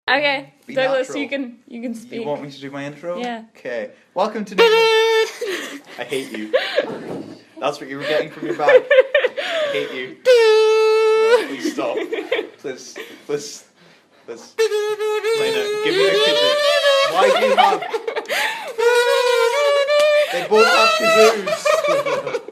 Okay, Be Douglas, natural. you can speak. You want me to do my intro? Yeah. Okay. Welcome to Nameless. I hate you. That's what you were getting from your bag. I hate you. No, please stop. Please. Lena, give me the kazoo. Why do you have... They both have kazoos.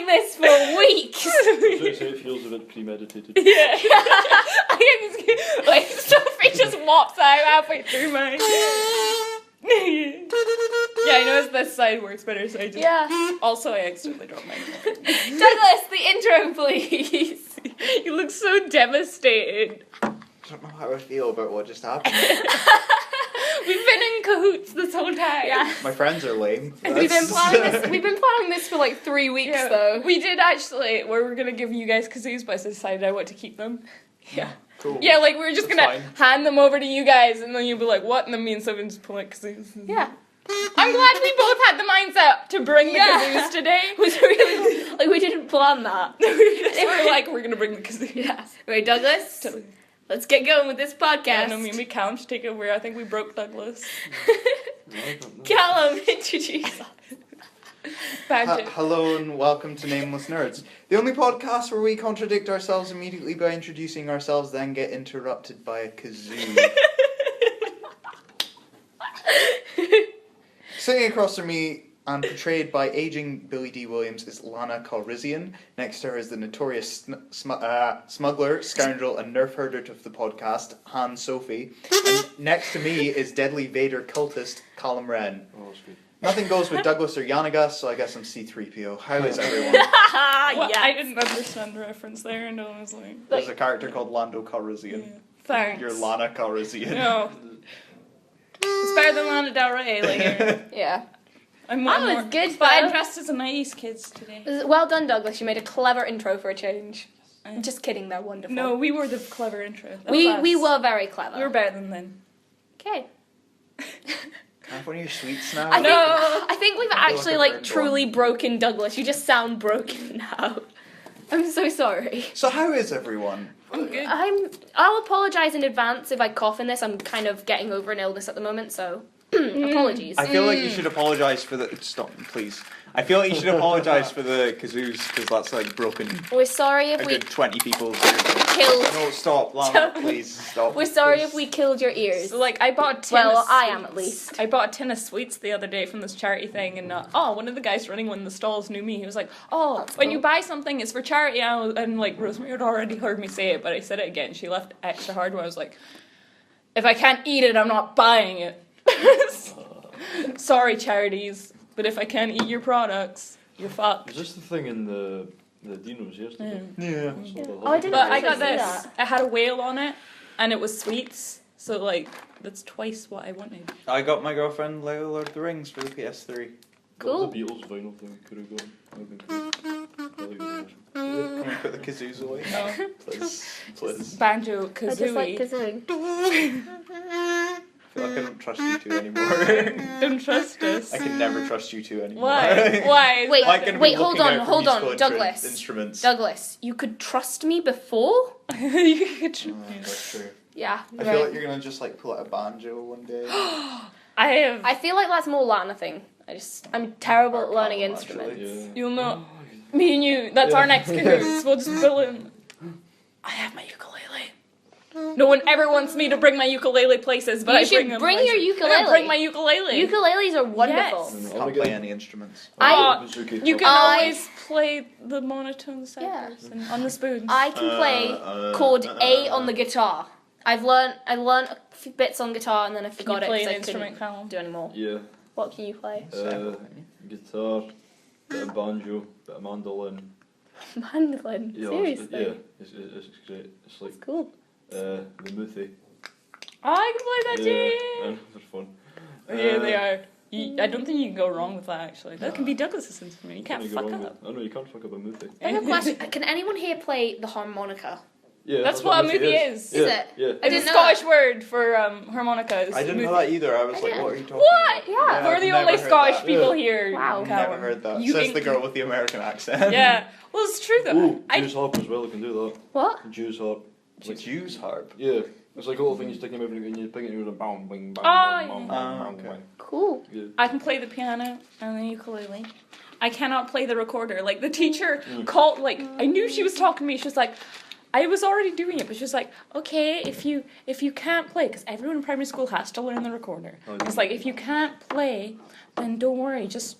This for weeks. It feels a bit premeditated. Yeah. Like Sophie just walks out halfway through mine. Yeah, I know this side works better, so I just... Yeah. Also, I accidentally dropped mine. Douglas, the intro, please. You look so devastated. I don't know how I feel about what just happened. We've been in cahoots this whole time. Yeah. My friends are lame. We've been planning this for like 3 weeks though. We did actually, we were going to give you guys kazoos, but I decided I want to keep them. Yeah. Cool. Yeah, like we were just That's going to hand them over to you guys, and then you'll be like, what? And then me and Sophie just pull out kazoos. Yeah. I'm glad we both had the mindset to bring the kazoos today. It was really, like we didn't plan that. We're like, we're going to bring the kazoos. Yeah. Right, Douglas? Let's get going with this podcast. Yeah, no, me and Count take over. I think we broke Douglas. Callum, introduce us. Hello and welcome to Nameless Nerds, the only podcast where we contradict ourselves immediately by introducing ourselves, then get interrupted by a kazoo. Sitting across from me and portrayed by aging Billy D. Williams is Lana Calrissian. Next to her is the notorious smuggler, scoundrel, and nerf herder of the podcast, Han Sophie. And next to me is deadly Vader cultist Callum Wren. Oh, that's good. Nothing goes with Douglas or Yannigas, so I guess I'm C-3PO. How is everyone? Well, Yes. I didn't understand the reference there, and I was like... There's a character called Lando Calrissian. Yeah. Thanks. You're Lana Calrissian. No. It's better than Lana Del Rey, like... Yeah. I'm That more, was good, but I'm though. dressed as a 90s kids today. Well done, Douglas. You made a clever intro for a change. I- Just kidding, they're wonderful. No, we were the clever intro. That we was us. were very clever. We were better than them. Okay. Can I have one of your sweets now? I think we've I feel actually like I've like earned truly broken Douglas. You just sound broken now. I'm so sorry. So how is everyone? I'm good. I'll apologise in advance if I cough in this. I'm kind of getting over an illness at the moment, so apologies. I feel like you should apologise for the... Stop, please. I feel like you should apologise for the kazoos, because that's like broken We're sorry a if we good 20 people's... killed. No, stop, Lana, please, stop. We're sorry please. if we killed your ears. So, like, I bought a tin Well, of I am sweets. at least. I bought a tin of sweets the other day from this charity thing, and one of the guys running one of the stalls knew me. He was like, "Oh, That's when cool. you buy something, it's for charity." And like Rosemary had already heard me say it, but I said it again. She left extra hard where I was like, "If I can't eat it, I'm not buying it." Sorry, charities, but if I can't eat your products, you're fucked. Was this the thing in the Dinos yesterday? Yeah. Oh, I didn't But I actually got see this. that. It had a whale on it, and it was sweets. So like, that's twice what I wanted. I got my girlfriend Lego Lord of the Rings for the PS3. Cool. The Beatles vinyl thing could have gone. That would have been cool. Really good. Can we put the kazoos away? No. Please. Banjo I just like Kazooie. kazooing. I feel like I don't trust you two anymore. Don't trust us. I can never trust you two anymore. Why? Why? Wait, I'm gonna be wait, hold looking on, out for hold musical on, Douglas. Instruments. Douglas, you could trust me before? You could tr- That's true. Yeah. I feel like you're gonna just like pull out a banjo one day. I have. I feel like that's more Lana thing. I'm terrible at Or learning Callum, instruments. Yeah. You'll know. Me and you. That's our next cahoots. We'll just fill in. I have my ukulele. No one ever wants me to bring my ukulele places, but You I should bring them. bring your ukulele. I bring my ukulele. Ukuleles are wonderful. Yes. Can't play any instruments. You can I- always play the monotone sectors and on the spoons. I can play chord A on the guitar. I learned a few bits on guitar and then I Can forgot you play it an because I instrument, couldn't Callum? do anymore. Yeah. What can you play? Guitar, bit of banjo, bit of mandolin. Mandolin. Yeah, Seriously. it's great. It's like That's cool. the Muthi. I can play that Yeah, too. they're fun. Yeah, they are. I don't think you can go wrong with that, actually. That can be Douglas's instrument. You can't go fuck wrong up. with- I know you can't fuck up a Muthi. I have a question. Can anyone here play the harmonica? Yeah, That's what a movie is. Is it? Yeah. I It's didn't a know Scottish that. word for harmonica. I didn't know that either. I was like, didn't. what are you talking What? about? Yeah. We're I've the never only heard Scottish that. people here. Wow. I've Callum. never heard that. You Says the think- girl with the American accent. Yeah. Well, it's true though. Ooh, I Jews harp as well, you can do that. What? Jews harp. The Jews harp. Yeah. It's like a little thing you stick in everything and you pick it and you go bang, bang, bang, Oh, bang, bang, yeah. bang, bang, Okay. bang. Cool. Yeah. I can play the piano and the ukulele. I cannot play the recorder. Like the teacher called. Like I knew she was talking to me. She was like, I was already doing it, but she was like, okay, if you can't play, because everyone in primary school has to learn the recorder. Oh, It's like if you can't play, then don't worry, just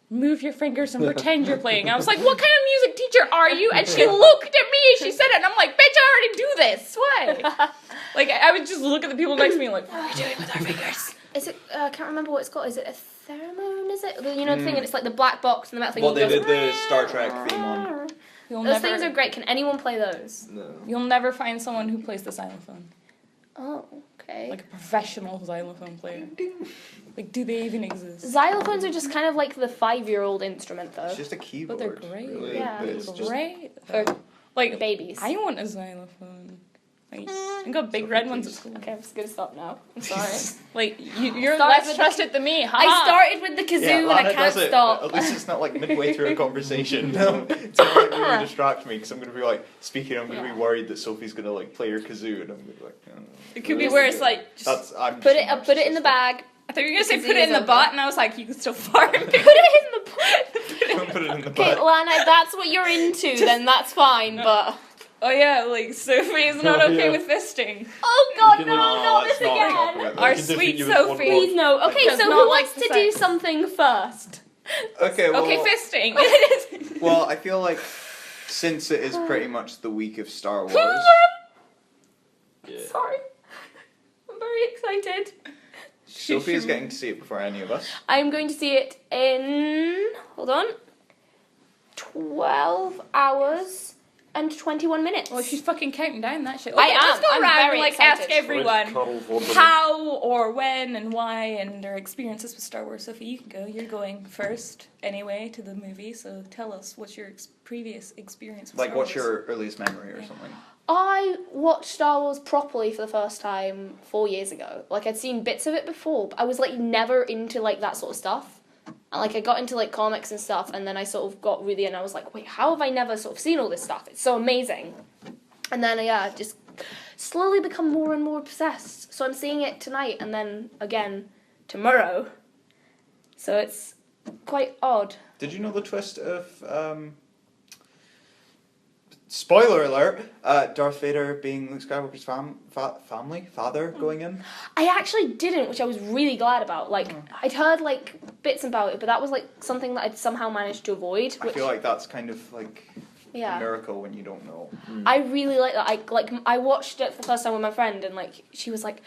move your fingers and pretend you're playing. I was like, what kind of music teacher are you? And she looked at me, she said it, and I'm like, bitch, I already do this. Why? Like, I would just look at the people next to me like, what are we doing with our fingers? Is it? I can't remember what it's called. Is it a theremin? Is it? You know the thing, and it's like the black box and the metal thing. What they and it did goes, the Star Trek theme on. You'll Those never, things are great. Can anyone play those? No. You'll never find someone who plays the xylophone. Oh, okay. Like a professional xylophone player. Like, do they even exist? Xylophones are just kind of like the 5-year-old instrument, though. It's just a keyboard. But they're great. Really. Yeah. But it's just Great. For Like, babies. I want a xylophone. Like, I got big red ones at school. Okay, I'm just gonna stop now. I'm sorry. Like, you're Start less with trusted than me. I haha. started with the kazoo and I Lana can't does it. stop. At least it's not like midway through a conversation. It's gonna like really distract me because I'm gonna be like speaking. I'm gonna be worried that Sophie's gonna like play her kazoo, and I'm gonna be like, oh. It could be where it's like, just That's I'm Put just it in the bag. I thought you were gonna say Kazoo put it in is the open. butt, and I was like, you can still fart. Put it in the Don't put it in the Okay, butt. Lana, if that's what you're into, then that's fine, but... Oh yeah, like Sophie is not okay Yeah. with fisting. Oh god, You no, can, not let's this not talk again! about that. Our You can defeat sweet you with one Sophie. Please no. Okay, Does so not who like wants the to do sex. something first? Okay, well, Okay, fisting. well, I feel like since it is pretty much the week of Star Wars, Yeah. Sorry. I'm very excited. Sophie is getting to see it before any of us. I'm going to see it in... Hold on. 12 hours and 21 minutes. Well, she's fucking counting down that shit. I am. Let's go I'm around very and like excited. ask everyone Cuddle for the- how or when and why and their experiences with Star Wars. Sophie, you can go. You're going first anyway to the movie, so tell us what's your previous experience with Like, Star what's Wars. your earliest memory or something? I watched Star Wars properly for the first time 4 years ago. Like, I'd seen bits of it before, but I was, like, never into, like, that sort of stuff. And, like, I got into, like, comics and stuff, and then I sort of got really, and I was like, wait, how have I never sort of seen all this stuff? It's so amazing. And then, yeah, just slowly become more and more obsessed. So I'm seeing it tonight, and then, again, tomorrow. So it's quite odd. Did you know the twist of, spoiler alert, Darth Vader being Luke Skywalker's father going in? I actually didn't, which I was really glad about. Like, I'd heard, like, bits about it, but that was, like, something that I'd somehow managed to avoid. I Which, feel like that's kind of like a yeah. miracle when you don't know. I really like that. I watched it for the first time with my friend, and, like, she was like,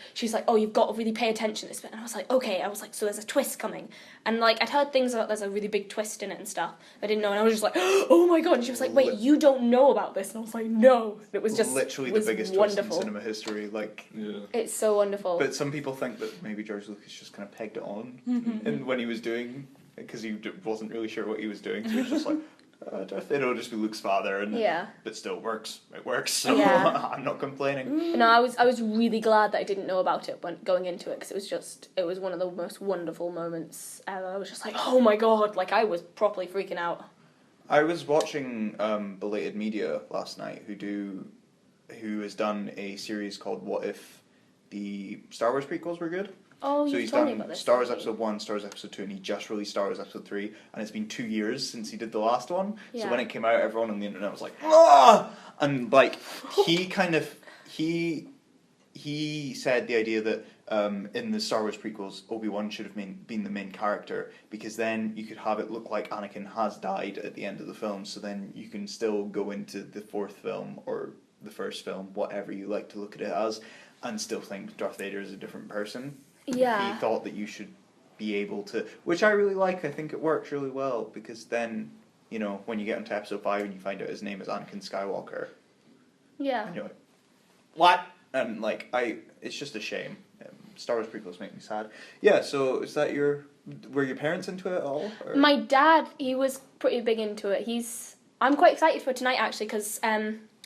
oh, you've got to really pay attention to this bit. And I was like, okay. I was like, so there's a twist coming. And, like, I'd heard things about there's a really big twist in it and stuff. I didn't know, and I was just like, oh my god. And she was like, wait, you don't know about this? And I was like, no. It was just literally was the biggest wonderful. twist in cinema history. Like, Yeah. It's so wonderful. but some people think that maybe George Lucas just kind of pegged it on, and when he was doing, because he wasn't really sure what he was doing, so he was just like, Darth Vader will just be Luke's father, and Yeah. but still works. It works. So Yeah. I'm not complaining. No, I was really glad that I didn't know about it when going into it, because it was one of the most wonderful moments ever. I was just like, oh my god, like I was properly freaking out. I was watching Belated Media last night, who has done a series called What If the Star Wars prequels were good. Oh, So you he's told me done about this. Star Wars Episode 1, Star Wars Episode 2, and he just released Star Wars Episode 3, and it's been 2 years since he did the last one. Yeah. So when it came out, everyone on the internet was like, ah! And, like, he kind of, he said the idea that in the Star Wars prequels, Obi-Wan should have been the main character, because then you could have it look like Anakin has died at the end of the film, so then you can still go into the fourth film, or the first film, whatever you like to look at it as, and still think Darth Vader is a different person. Yeah. He thought that you should be able to, which I really like. I think it works really well, because then, you know, when you get into Episode 5 and you find out his name is Anakin Skywalker, Yeah. and you're like, what? And like, it's just a shame. Star Wars prequels make me sad. Yeah. So is that were your parents into it at all? Or? My dad, he was pretty big into it. I'm quite excited for tonight actually, because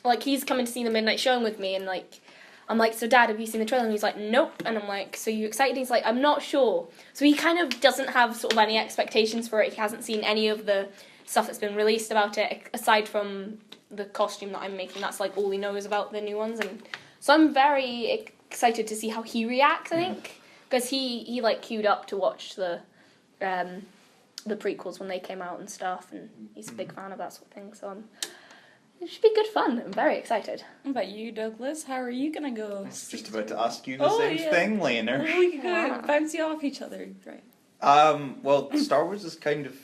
like, he's coming to see the midnight showing with me, and, like, I'm like, so Dad, have you seen the trailer? And he's like, nope. And I'm like, so you excited? He's like, I'm not sure. So he kind of doesn't have sort of any expectations for it. He hasn't seen any of the stuff that's been released about it, aside from the costume that I'm making. That's, like, all he knows about the new ones. And so I'm very excited to see how he reacts, I think. Because he like, queued up to watch the prequels when they came out and stuff. And he's a big fan of that sort of thing. So it should be good fun. I'm very excited. What about you, Douglas? How are you gonna go? I was just about to ask you the same thing, Lena. We could go bounce you off each other, right? Well, Star Wars is kind of...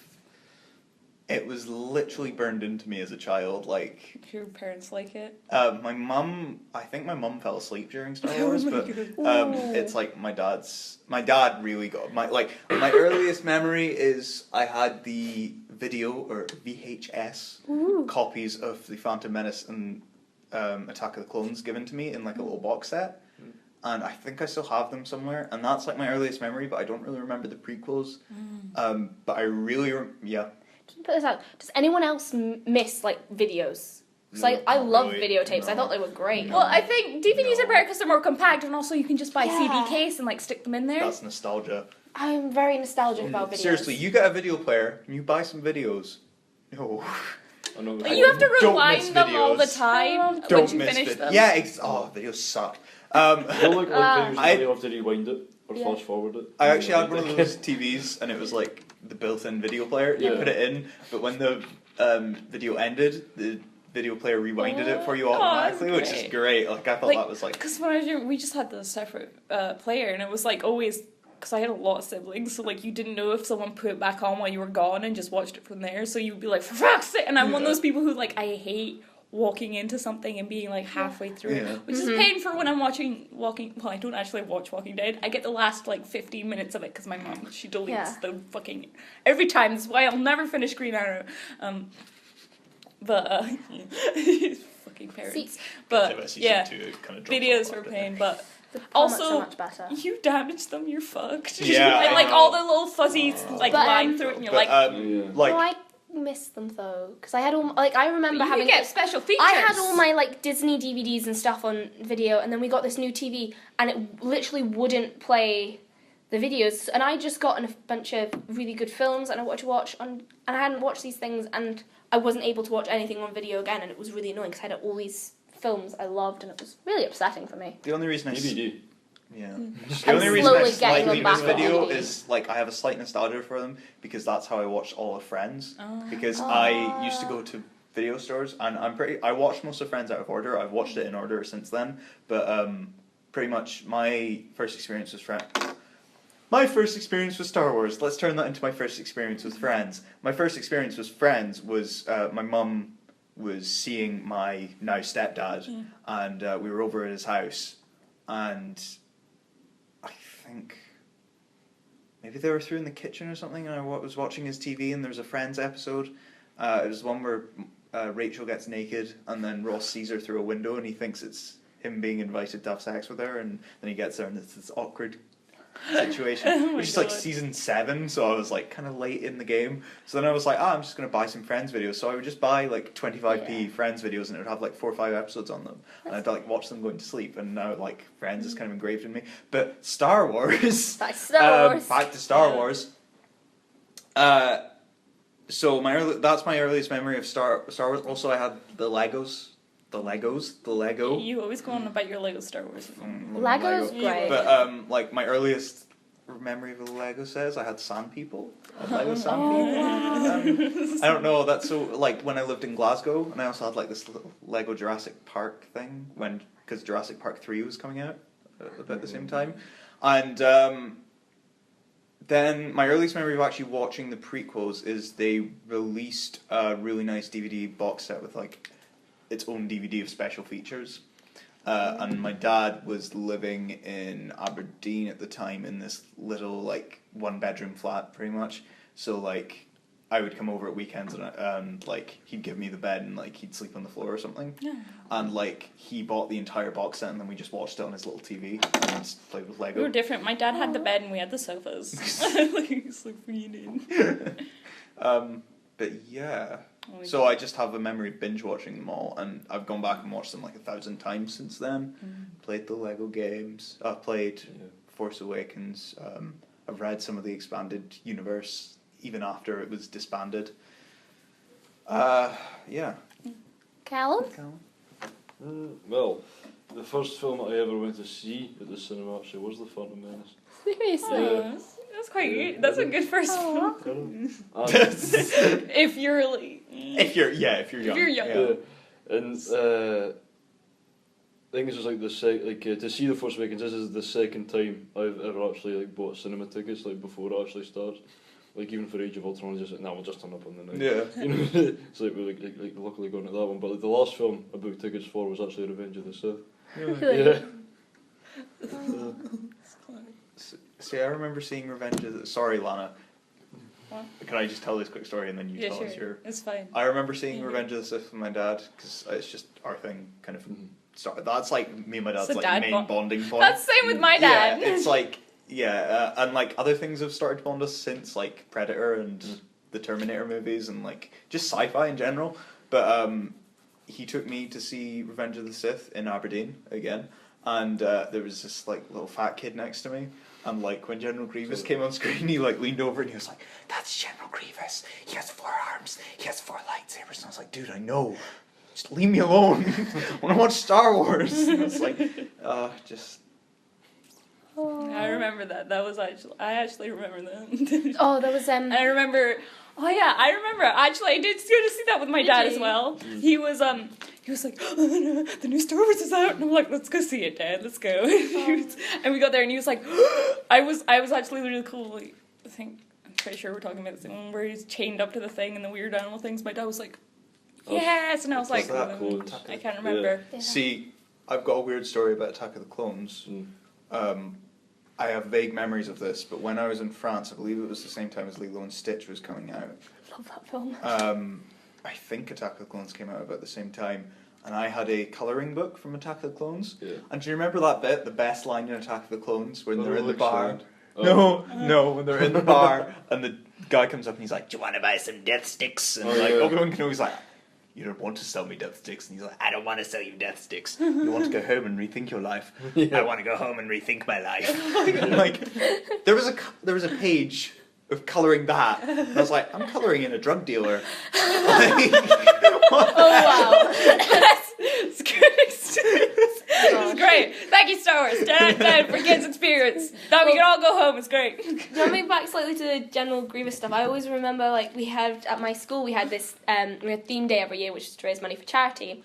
It was literally burned into me as a child, like... Your parents like it? My mum... I think my mum fell asleep during Star Wars, but it's like my dad really got... My earliest memory is I had the video, or VHS, copies of the Phantom Menace and Attack of the Clones given to me in, like, a little box set. And I think I still have them somewhere, and that's, like, my earliest memory, but I don't really remember the prequels. But I really... Just put this out. Does anyone else miss, like, videos? Because I love videotapes. I thought they were great. Well, I think DVDs are better because they're more compact, and also you can just buy a CD case and, like, stick them in there. That's nostalgia. I'm very nostalgic about videos. Seriously, you get a video player, and you buy some videos. No. You have to rewind them all the time once you finish them. Yeah, videos suck. You have to rewind it or flash forward it. I actually had one of those TVs, and it was like the built-in video player. You put it in, but when the video ended, the video player rewinded it for you automatically, which is great. Like, I thought that was like... Because when I was young, we just had the separate player, and it was like always... Because I had a lot of siblings, so like you didn't know if someone put it back on while you were gone and just watched it from there, so you'd be like, for fuck's sake! And I'm one of those people who, like, I hate walking into something and being like halfway through it, which is a pain for when I'm watching well, I don't actually watch Walking Dead. I get the last like 15 minutes of it because my mom, she deletes the fucking every time. That's why I'll never finish Green Arrow. Fucking parents. But videos were pain, but also so much better. You damage them, you're fucked. Yeah, and like all the little fuzzies like line through it, and you're like, no, I miss them though, because I had all I remember having get special features. I had all my like Disney DVDs and stuff on video, and then we got this new TV, and it literally wouldn't play the videos, and I just got a bunch of really good films, and I wanted to watch and I hadn't watched these things, and I wasn't able to watch anything on video again, and it was really annoying because I had all these films I loved, and it was really upsetting for me. The only reason DVD. The only reason I slightly miss on video DVD. is like I have a slight nostalgia for them because that's how I watched all of Friends. Because I used to go to video stores, and I watched most of Friends out of order. I've watched it in order since then, but pretty much my first experience was My first experience with Star Wars. Let's turn that into my first experience with Friends. My first experience with Friends was my mum was seeing my now stepdad, and we were over at his house, and I think maybe they were through in the kitchen or something, and I was watching his TV, and there was a Friends episode. It was one where Rachel gets naked, and then Ross sees her through a window, and he thinks it's him being invited to have sex with her, and then he gets there, and it's this awkward situation, which is like season 7, so I was like kind of late in the game. So then I was like, I'm just going to buy some Friends videos. So I would just buy like 25p Friends videos, and it would have like 4 or 5 episodes on them, and I'd like watch them going to sleep. And now like Friends is kind of engraved in me. But Star Wars, Back to Star Wars. So that's my earliest memory of Star Wars. Also, I had the Lego. You always go on about your Lego Star Wars. Lego's great. But like my earliest memory of a Lego says I had sand people. Lego sand people. I don't know. That's so like when I lived in Glasgow, and I also had like this little Lego Jurassic Park thing because Jurassic Park 3 was coming out about the same time, and then my earliest memory of actually watching the prequels is they released a really nice DVD box set with like its own DVD of special features. And my dad was living in Aberdeen at the time in this little like 1-bedroom flat pretty much. So like I would come over at weekends and like he'd give me the bed and like he'd sleep on the floor or something. Yeah. And like he bought the entire box set and then we just watched it on his little TV and just played with Lego. We were different. My dad had the bed and we had the sofas. It's like reunion. But yeah. So I just have a memory of binge watching them all, and I've gone back and watched them like 1,000 times since then. Played the Lego games. I've played Force Awakens. I've read some of the expanded universe even after it was disbanded. Yeah. Callum? Well, the first film that I ever went to see at the cinema actually was The Phantom Menace. Seriously? Yeah. That's quite good. That's a good first film. And, If you're like... If you're young. If you're young. Yeah. and I think this was like to see The Force Awakens. This is the second time I've ever actually like bought cinema tickets like before it actually starts. Like even for Age of Ultron, just like, we'll just turn up on the night. Yeah. You know, it's like we're like luckily going to that one. But like, the last film I booked tickets for was actually Revenge of the Sith. Really? Yeah. See, I remember seeing Revenge of the... Sorry, Lana. What? Can I just tell this quick story and then you Yeah, tell sure. us your... It's fine. I remember seeing Revenge of the Sith with my dad, because it's just our thing, kind of... That's like me and my dad's It's a like dad main bond. bonding point. That's the same with my dad. Yeah, it's like... Yeah, and like other things have started to bond us since like Predator and the Terminator movies and like just sci-fi in general. But he took me to see Revenge of the Sith in Aberdeen again, and there was this like little fat kid next to me, and like when General Grievous came on screen, he like leaned over and he was like, "That's General Grievous. He has 4 arms. He has 4 lightsabers." And I was like, "Dude, I know. Just leave me alone. I want to watch Star Wars." And it's like, just. I remember that. That was actually... I actually remember that. Oh, there was I remember... Oh yeah, I remember. Actually, I did go to see that with my dad as well. He was like, "Oh, the new Star Wars is out," and I'm like, "Let's go see it, Dad. Let's go." And we got there, and he was like, I was actually really cool. Like, I think I'm pretty sure we're talking about the one where he's chained up to the thing and the weird animal things. My dad was like, "Yes," and I was like, that cool? I can't remember. Yeah. See, I've got a weird story about Attack of the Clones. I have vague memories of this, but when I was in France, I believe it was the same time as Lilo and Stitch was coming out. love that film. I think Attack of the Clones came out about the same time, and I had a colouring book from Attack of the Clones. Yeah. And do you remember that bit, the best line in Attack of the Clones, when they're in the Rolex bar? line. Oh. No, when they're in the bar, and the guy comes up and he's like, "Do you want to buy some death sticks?" And like Obi-Wan Kenobi's like, "You don't want to sell me death sticks." And he's like, "I don't want to sell you death sticks. You want to go home and rethink your life. I want to go home and rethink my life." And like, there was a page of colouring that. And I was like, I'm colouring in a drug dealer. Like, Oh That's good experience. It was great. Thank you, Star Wars. Dad, for kids' experience. Now we can all go home. It's great. Jumping back slightly to the General Grievous stuff, I always remember like we had at my school we had this we had theme day every year, which is to raise money for charity.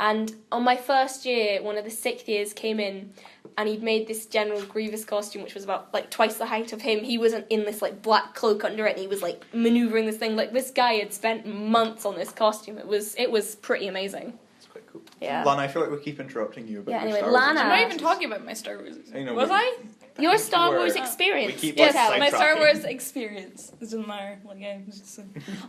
And on my first year, one of the 6th years came in, and he'd made this General Grievous costume, which was about like twice the height of him. He wasn't in this like black cloak under it, and he was like manoeuvring this thing. Like this guy had spent months on this costume. It was pretty amazing. it's quite cool. Yeah. Lana, I feel like we keep interrupting you about Yeah, your anyway, Star Wars Lana. I'm experience. not even talking about my Star Wars. I know, Was but- I? Your Star Wars We experience. keep, Yes, like, my Star sidetracking. Wars experience. It doesn't matter. Like,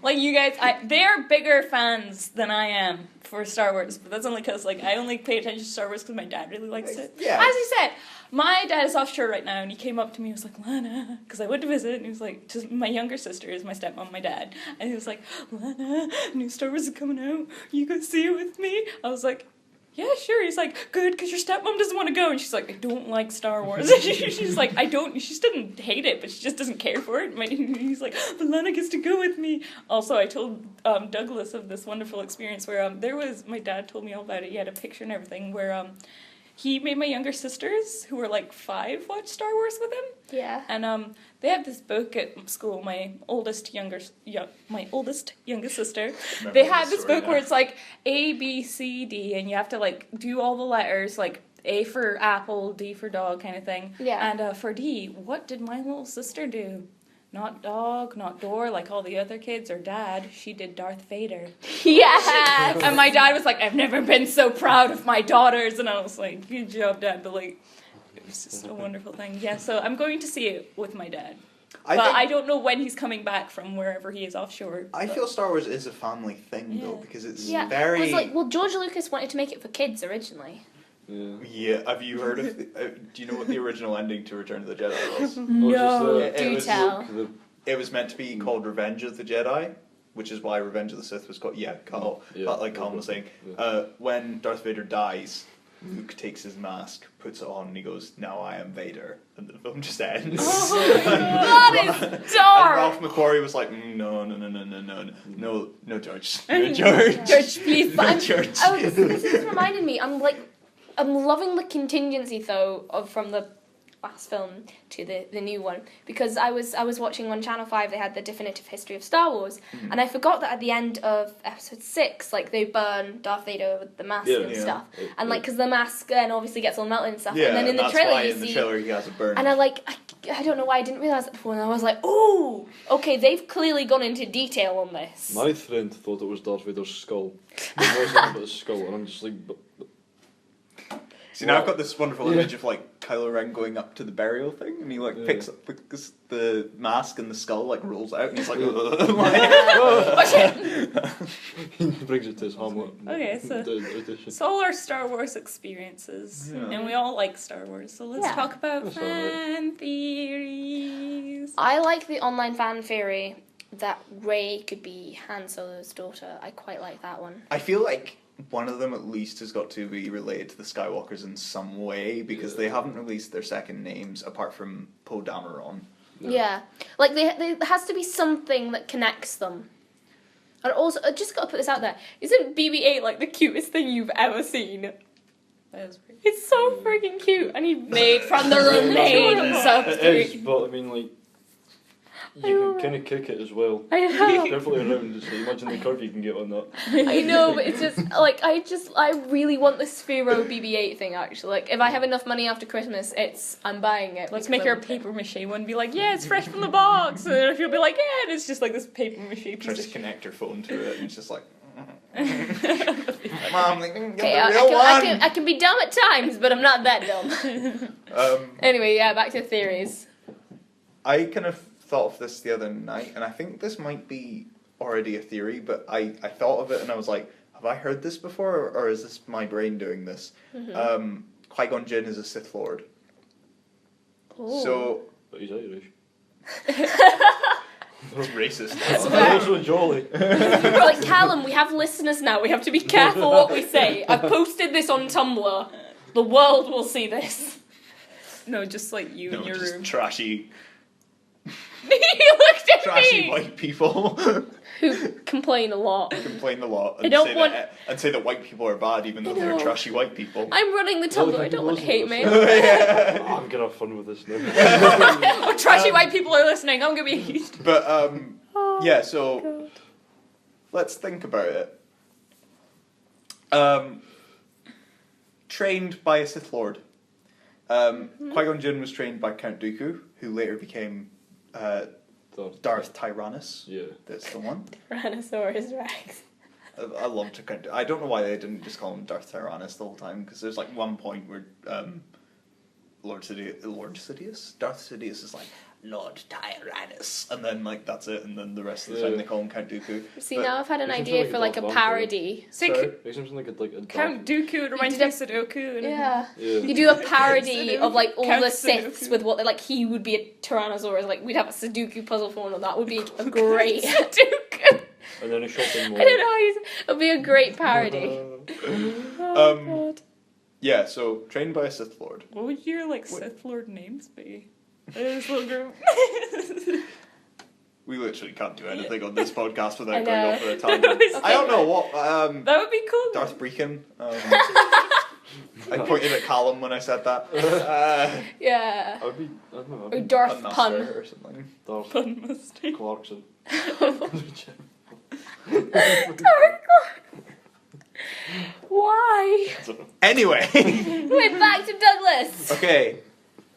like you guys, they're bigger fans than I am for Star Wars, but that's only because like I only pay attention to Star Wars because my dad really likes it. Yeah. As I said, my dad is offshore right now, and he came up to me and was like, "Lana," because I went to visit, and he was like, just my younger sister is my stepmom, my dad, and he was like, "Lana, new Star Wars is coming out. You go see it with me?" I was like, "Yeah, sure." He's like, "Good, because your stepmom doesn't want to go." And she's like, "I don't like Star Wars." She's like, she didn't hate it, but she just doesn't care for it. He's like, "But Lana gets to go with me." Also, I told Douglas of this wonderful experience where my dad told me all about it. He had a picture and everything where he made my younger sisters, who were like 5, watch Star Wars with him. Yeah. And they have this book at school. My oldest youngest sister. They have this book where it's like A, B, C, D, and you have to like do all the letters, like A for apple, D for dog, kind of thing. Yeah. And for D, what did my little sister do? Not dog, not door, like all the other kids, or dad. She did Darth Vader. Yes. And my dad was like, "I've never been so proud of my daughters." And I was like, "Good job, Dad." But like, it was just a wonderful thing. Yeah, so I'm going to see it with my dad. I don't know when he's coming back from wherever he is offshore. I feel Star Wars is a family thing though, because it's Yeah. very. It was like, well, George Lucas wanted to make it for kids originally. Yeah, have you heard of? Do you know what the original ending to Return of the Jedi was? No, it do was- tell. It was meant to be called Revenge of the Jedi, which is why Revenge of the Sith was called. Yeah, Carl, like Colin was saying. Yeah. When Darth Vader dies, Luke takes his mask, puts it on, and he goes, "Now I am Vader," and the film just ends. Oh my God, that is And dark. Ralph McQuarrie was like, "No, George, no, George, George, please, no, fine. George." This is reminding me. I'm loving the contingency though from the last film to the new one, because I was watching on Channel 5. They had the definitive history of Star Wars, and I forgot that at the end of episode 6, like they burn Darth Vader with the mask and stuff, and like because the mask then obviously gets all melted and stuff, Yeah, and then in the that's trailer why you in see, the trailer he has a burn. and I don't know why I didn't realise that before, and I was like, oh, okay, they've clearly gone into detail on this. My friend thought it was Darth Vader's skull. It wasn't about his skull, and I'm just like, See, now I've got this wonderful image of like Kylo Ren going up to the burial thing, and he like picks up the mask, and the skull like rolls out, and he's like, Oh shit! he brings it to his Hamlet. Okay, so- edition. It's all our Star Wars experiences, Yeah. and we all like Star Wars. So let's Yeah. talk about That's all right. fan theories. I like the online fan theory that Rey could be Han Solo's daughter. I quite like that one. I feel like one of them at least has got to be related to the Skywalkers in some way, because they haven't released their second names apart from Poe Dameron. Yeah, like there has to be something that connects them. And also, I just got to put this out there: isn't BB-8 like the cutest thing you've ever seen? That is weird. It's so freaking cute, and he made from the remains of It is, but I mean, like, you can kind of kick it as well. I know. Carefully around, so imagine the curve you can get on that. I know, but it's just like I really want the Sphero BB-8 thing. Actually, like if I have enough money after Christmas, I'm buying it. Let's because make I her a want it. paper mache one. Be like, yeah, it's fresh from the box, and then you'll be like, yeah, and it's just like this paper mache piece Tries of to connect her phone to it, and it's just like, shit. Mom, like, get Okay, the I real one. can I can be dumb at times, but I'm not that dumb. Anyway, yeah, back to theories. I kind of thought of this the other night, and I think this might be already a theory, but I thought of it and I was like, have I heard this before, or is this my brain doing this? Qui-Gon Jinn is a Sith Lord. Ooh. So, But he's Irish. racist. fair. Also jolly. Like Callum, we have listeners now. We have to be careful what we say. I posted this on Tumblr. The world will see this. No, just like you in No, your just room. trashy You looked at trashy me. white people Who complain a lot. complain a lot I and don't say want- that white people are bad, even though I they're know. trashy white people. I'm running the Tumblr. I don't want hate mail. I'm gonna have fun with this now. Oh, trashy white people are listening. I'm gonna be. But Oh, yeah, so God. let's think about it. Trained by a Sith Lord. Qui-Gon Jinn was trained by Count Dooku, who later became Darth Tyrannus. Yeah. That's the one. Tyrannosaurus Rex. I love to Count. I don't know why they didn't just call him Darth Tyrannus the whole time, because there's like one point where Darth Sidious is like, Lord Tyrannus, and then like that's it, and then the rest of the time Yeah. they call him Count Dooku. See, But- now I've had an It seems idea like for a like a Darth Vader. parody. Say, Sorry? Makes him sound like a Count Dooku. It reminds You me did of Sudoku. And Yeah. Yeah. You do a parody of like all Count the Siths Sudoku. with what like he would be a Tyrannosaurus. Like we'd have a Sudoku puzzle for him, that would be a great. Sudoku. And then a shopping mall. I don't know. It'd be a great parody. Oh, God. Yeah, so trained by a Sith Lord. What would your like Sith Lord names be? This little group. We literally can't do anything on this podcast I without know. going off on a No, tangent. it's I don't know what. That would be cool. Darth Breakin. I pointed at Callum when I said that. Yeah. I don't know. Or I'd be Darth Master Pun. or something. Darth Fun mistake. Clarkson. Why? Anyway, We're back to Douglas. okay,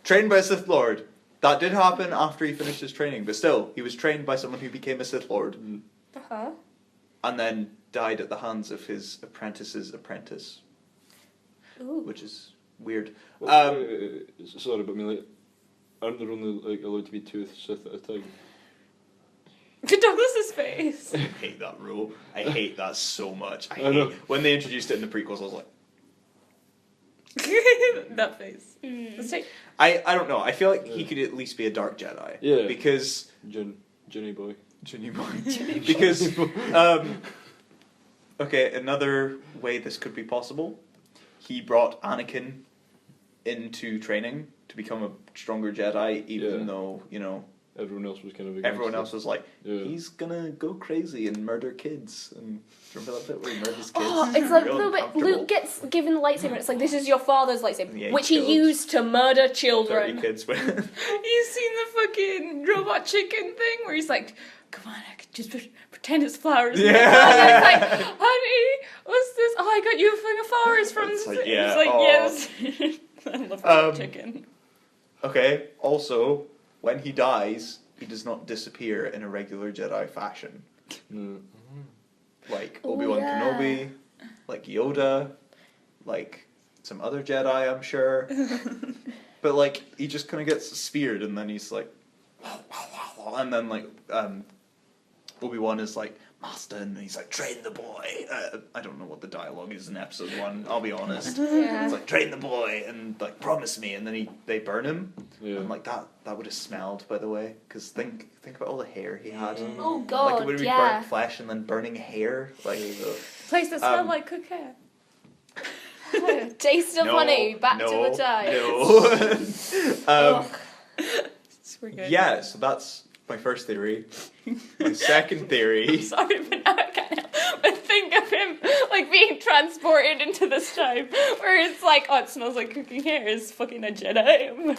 trained by a Sith Lord. That did happen after he finished his training, but still, he was trained by someone who became a Sith Lord, Uh-huh. and then died at the hands of his apprentice's apprentice, Ooh. which is weird. Sorry, but I mean, like, aren't there only like allowed to be 2 Sith at a time? Douglas's face. I hate that rule. I hate that so much. I know. When they introduced it in the prequels, I was like, That face. Let's take. I don't know. I feel like he could at least be a Dark Jedi. Yeah. Because Ginny boy. Ginny boy. Because, okay, another way this could be possible, he brought Anakin into training to become a stronger Jedi, even though, you know, everyone else was kind of against everyone else was like, Yeah. he's gonna go crazy and murder kids. And remember that bit where he murders kids? Oh, it's like Real no, but uncomfortable. Luke gets given the lightsaber. And it's like, this is your father's lightsaber, Yeah, he which he killed used to murder 30 children. kids with. You seen the fucking robot chicken thing where he's like, come on, I could just pretend it's flowers. Yeah. And it's like, honey, what's this? Oh, I got you a thing of flowers from It's the like, yeah, He's like, oh. yes. I love robot chicken. Okay, also, when he dies, he does not disappear in a regular Jedi fashion. No. Like Oh, Obi-Wan yeah. Kenobi, like Yoda, like some other Jedi, I'm sure. But like, he just kind of gets speared and then he's like, and then like, Obi-Wan is like, Master, and he's like, train the boy. I don't know what the dialogue is in episode 1, I'll be honest. Yeah. It's like, train the boy, and like, promise me, and then they burn him. Yeah. And like, that would have smelled, by the way, because think about all the hair he had. Oh Like, god, it would be yeah. burnt flesh and then burning hair. Like, Place that smelled Um, like cooked hair. Taste of honey, back to the time. No. Super good. Yeah, so that's my first theory. My second theory. Sorry, but now I can't help but think of him like being transported into this time where it's like, oh, it smells like cooking hair. Is fucking a Jedi.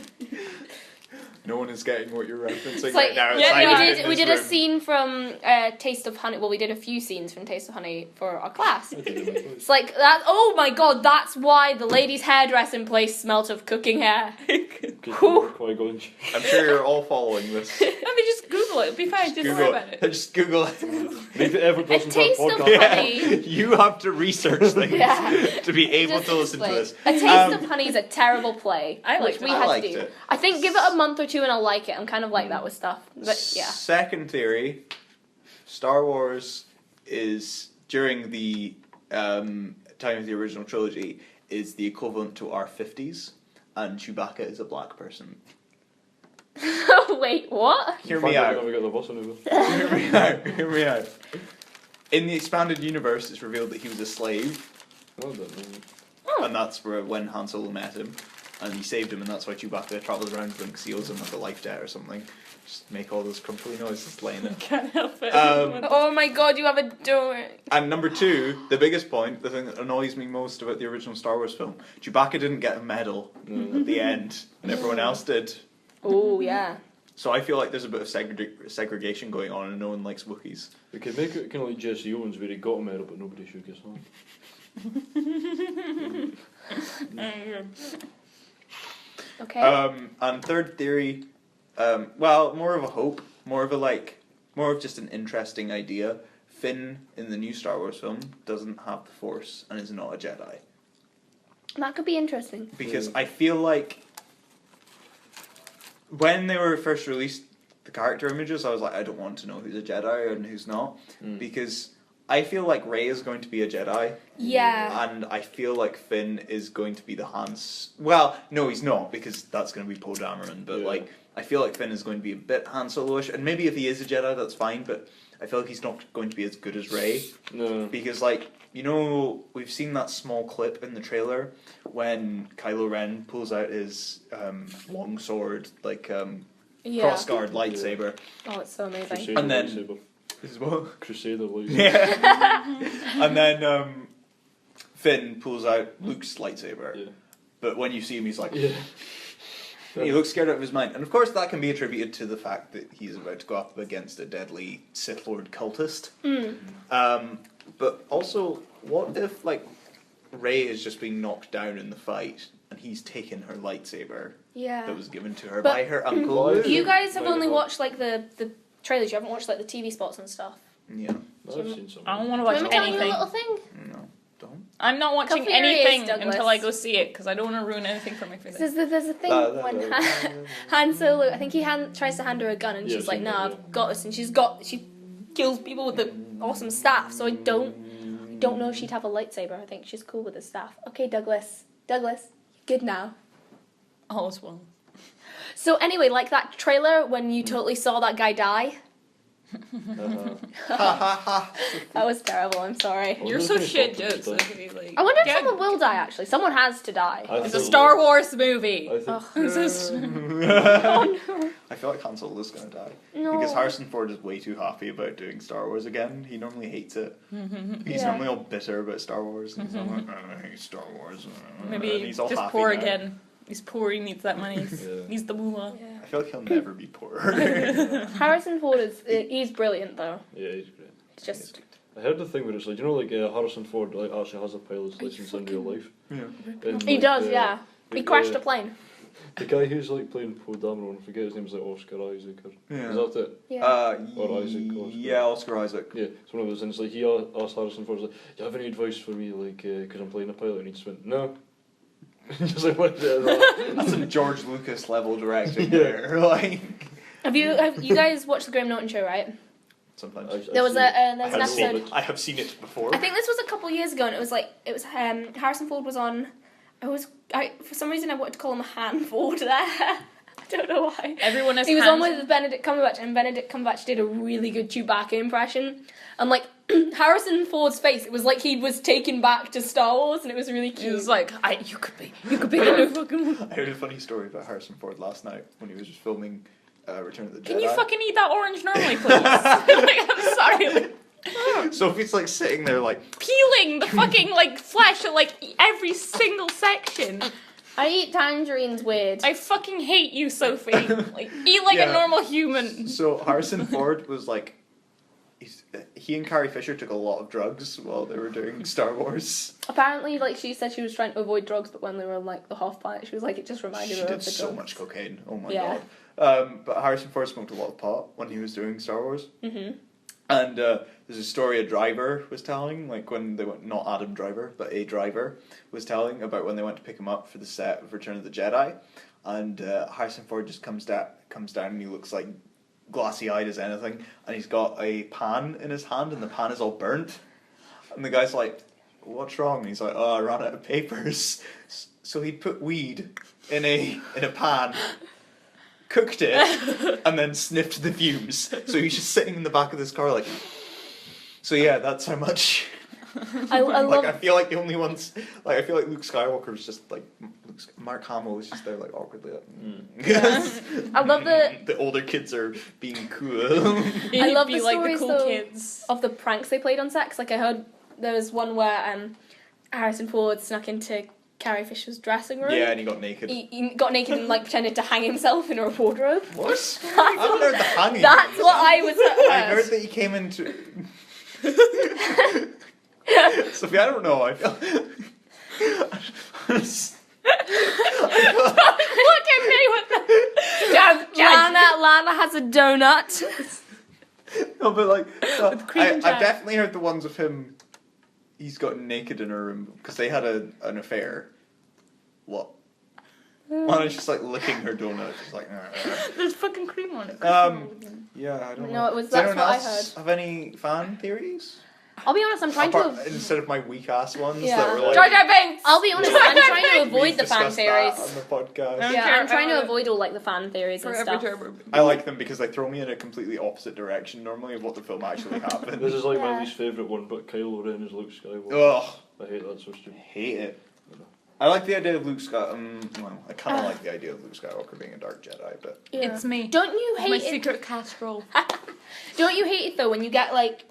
No one is getting what you're referencing It's like, right now. It's yeah, like no, in we this did a room. scene from Taste of Honey. Well, we did a few scenes from Taste of Honey for our class. It's like that. Oh my god, that's why the lady's hairdressing place smelt of cooking hair. Qui-Gon. I'm sure you're all following this. Let me just Google it. It'll be fine. Just worry about it. Just Google it. Make every person to taste our of podcast. honey. You have to research things Yeah. to be able Just to listen to explain. this. A Taste of Honey is a terrible play. I liked which we it. I had liked to do. it. I think give it a month or two and I'll like it. I'm kind of like that with stuff. But yeah. Second theory, Star Wars is, during the time of the original trilogy, is the equivalent to our 50s, and Chewbacca is a black person. Wait, what? Hear me Fuck, I out. never got the bus over. Hear me out. Hear me out. In the expanded universe, it's revealed that he was a slave, I don't know. Oh. and that's where when Han Solo met him, and he saved him, and that's why Chewbacca travels around with him because he owes him like a life debt or something. Just make all those crumply noises, Lena. Can't help it. Oh my god, you have a door. And number 2, the biggest point, the thing that annoys me most about the original Star Wars film, Chewbacca didn't get a medal at the end, and everyone else did. Oh yeah. So I feel like there's a bit of segregation going on, and no one likes Wookiees. We could make it kind of like Jesse Owens where he got a medal but nobody shook his hand. Okay. And third theory, well, more of a hope, more of just an interesting idea. Finn in the new Star Wars film doesn't have the Force and is not a Jedi. That could be interesting. Because I feel like when they were first released, the character images, I was like, I don't want to know who's a Jedi and who's not. Because I feel like Rey is going to be a Jedi. Yeah. And I feel like Finn is going to be the Hans... Well, no, he's not, because that's going to be Poe Dameron. But, Yeah. like, I feel like Finn is going to be a bit Han Solo-ish. And maybe if he is a Jedi, that's fine. But I feel like he's not going to be as good as Rey. No. Because, like, you know, we've seen that small clip in the trailer when Kylo Ren pulls out his long sword, like, Yeah. cross-guard lightsaber. Oh, it's so amazing. Crusader And then- lightsaber. This is what? Crusader lightsaber. Yeah. And then Finn pulls out Luke's lightsaber. Yeah. But when you see him, he's like... Yeah. He looks scared out of his mind. And of course that can be attributed to the fact that he's about to go up against a deadly Sith Lord cultist. But also, what if, like, Rey is just being knocked down in the fight and he's taken her lightsaber Yeah. that was given to her But- by her uncle Luke? You guys have Right, only well. watched like the trailers. You haven't watched like the TV spots and stuff. Yeah. I've seen some. I don't want to Do you watch want me to tell you a anything. little thing? No, don't. I'm not watching Cover your ears, anything Douglas. until I go see it because I don't want to ruin anything for my friends. There's a thing when Han Solo, I think he tries to hand her a gun and Yeah, she's like, something "No, like I've got this," and she kills people with the awesome staff. So I don't know if she'd have a lightsaber. I think she's cool with the staff. Okay, Douglas, you're good now. All's well. So anyway, like that trailer when you totally saw that guy die. Uh-huh. Ha ha ha. That was terrible. I'm sorry. Well, You're there's so gonna shit stop jokes. it, Sophie, like, I wonder if yeah. someone will die. Actually, someone has to die. I It's a think- Star Wars movie. I think Ugh. This is- Oh no. I feel like Han Solo's gonna die. No. Because Harrison Ford is way too happy about doing Star Wars again. He normally hates it. He's Yeah. normally all bitter about Star Wars. And he's all like, I hate Star Wars. And Maybe he's all just happy poor now. again. He's poor. He needs that money. Yeah. He's the moolah. Yeah. I feel like he'll never be poor. Harrison Ford he's brilliant though. Yeah, he's great. It's just I heard the thing where it's like, you know, like Harrison Ford like actually has a pilot's Are you license in real life. Yeah. And, he like, does, yeah. He like, crashed a plane. The guy who's like playing Poe Dameron, I forget his name's like Oscar Isaac or Yeah. is that it? Yeah. Or Isaac, Oscar. Yeah, Oscar Isaac. Yeah, it's one of those things. Like he asked Harrison Ford, like, "Do you have any advice for me, like, because I'm playing a pilot?" And he just went, "No." Just like went there. That's a George Lucas level directing Yeah. there. Like Have you guys watched the Graham Norton show, right? sometimes. There was I there's an have seen episode. it. I have seen it before. I think this was a couple of years ago, and it was Harrison Ford was on. For some reason I wanted to call him a Han Ford there. I don't know why. Everyone is. He was on hands- with Benedict Cumberbatch, and Benedict Cumberbatch did a really good Chewbacca impression. And like Harrison Ford's face, it was like he was taken back to Star Wars, and it was really He cute. was like, you could be the new fucking. I heard a funny story about Harrison Ford last night when he was just filming Return of the Jedi. Can you fucking eat that orange normally, please? Like, I'm sorry. Like, Sophie's like sitting there like, peeling the fucking like flesh at like every single section. I eat tangerines weird. I fucking hate you, Sophie. Like, eat like Yeah. a normal human. so Harrison Ford was like, he and Carrie Fisher took a lot of drugs while they were doing Star Wars. Apparently, like she said, she was trying to avoid drugs, but when they were on like the Hoth planet, she was like, it just reminded She her did of the so drugs. much cocaine. Oh my Yeah. god. But Harrison Ford smoked a lot of pot when he was doing Star Wars. Mhm. And there's a story a driver was telling, like when they went, not Adam Driver, but a driver was telling about when they went to pick him up for the set of Return of the Jedi, and Harrison Ford just comes down and he looks like glassy-eyed as anything, and he's got a pan in his hand, and the pan is all burnt, and the guy's like, "What's wrong?" And he's like, "Oh, I ran out of papers." So he put weed in a pan. Cooked it and then sniffed the fumes. So he's just sitting in the back of this car like. So yeah, that's how much. I Like love. I feel like the only ones, like I feel like Luke Skywalker was just like Mark Hamill was just there like awkwardly. Like, I love the the older kids are being cool. I love Be the like stories, the cool though, kids. of the pranks they played on sex. Like I heard there was one where Harrison Ford snuck into Carrie Fisher's dressing room. Yeah, and he got naked. He got naked and like pretended to hang himself in a wardrobe. What? I haven't heard the hanging. That's what I was. I heard that he came into. Sophie, I don't know. I feel. Look at me with the. Lana has a donut. No, but like, With cream and I've jam. definitely heard the ones of him. He's got naked in her room because they had an affair. What? Lana's just like licking her donut. She's like. There's fucking cream on it. Yeah, I don't No, know. it was- Does that's anyone what I else have any fan theories? I'll be honest. I'm trying Apart, to. instead of my weak ass ones Yeah. that were like. Jar Jar Binks. I'll be honest. I'm trying to avoid we've the fan discussed that theories. on the podcast. Yeah. Yeah, I'm trying to Forever. avoid all like the fan theories and Forever stuff. Jar Jar Binks. I like them because they throw me in a completely opposite direction normally of what the film actually happened. This is like Yeah. my least favourite one, but Kylo Ren is Luke Skywalker. Ugh, I hate that so stupid. hate it. I like the idea of Luke Skywalker. Well, I kind of like the idea of Luke Skywalker being a dark Jedi, but Yeah. It's me. Don't you My hate it? secret casserole. Don't you hate it though when you get like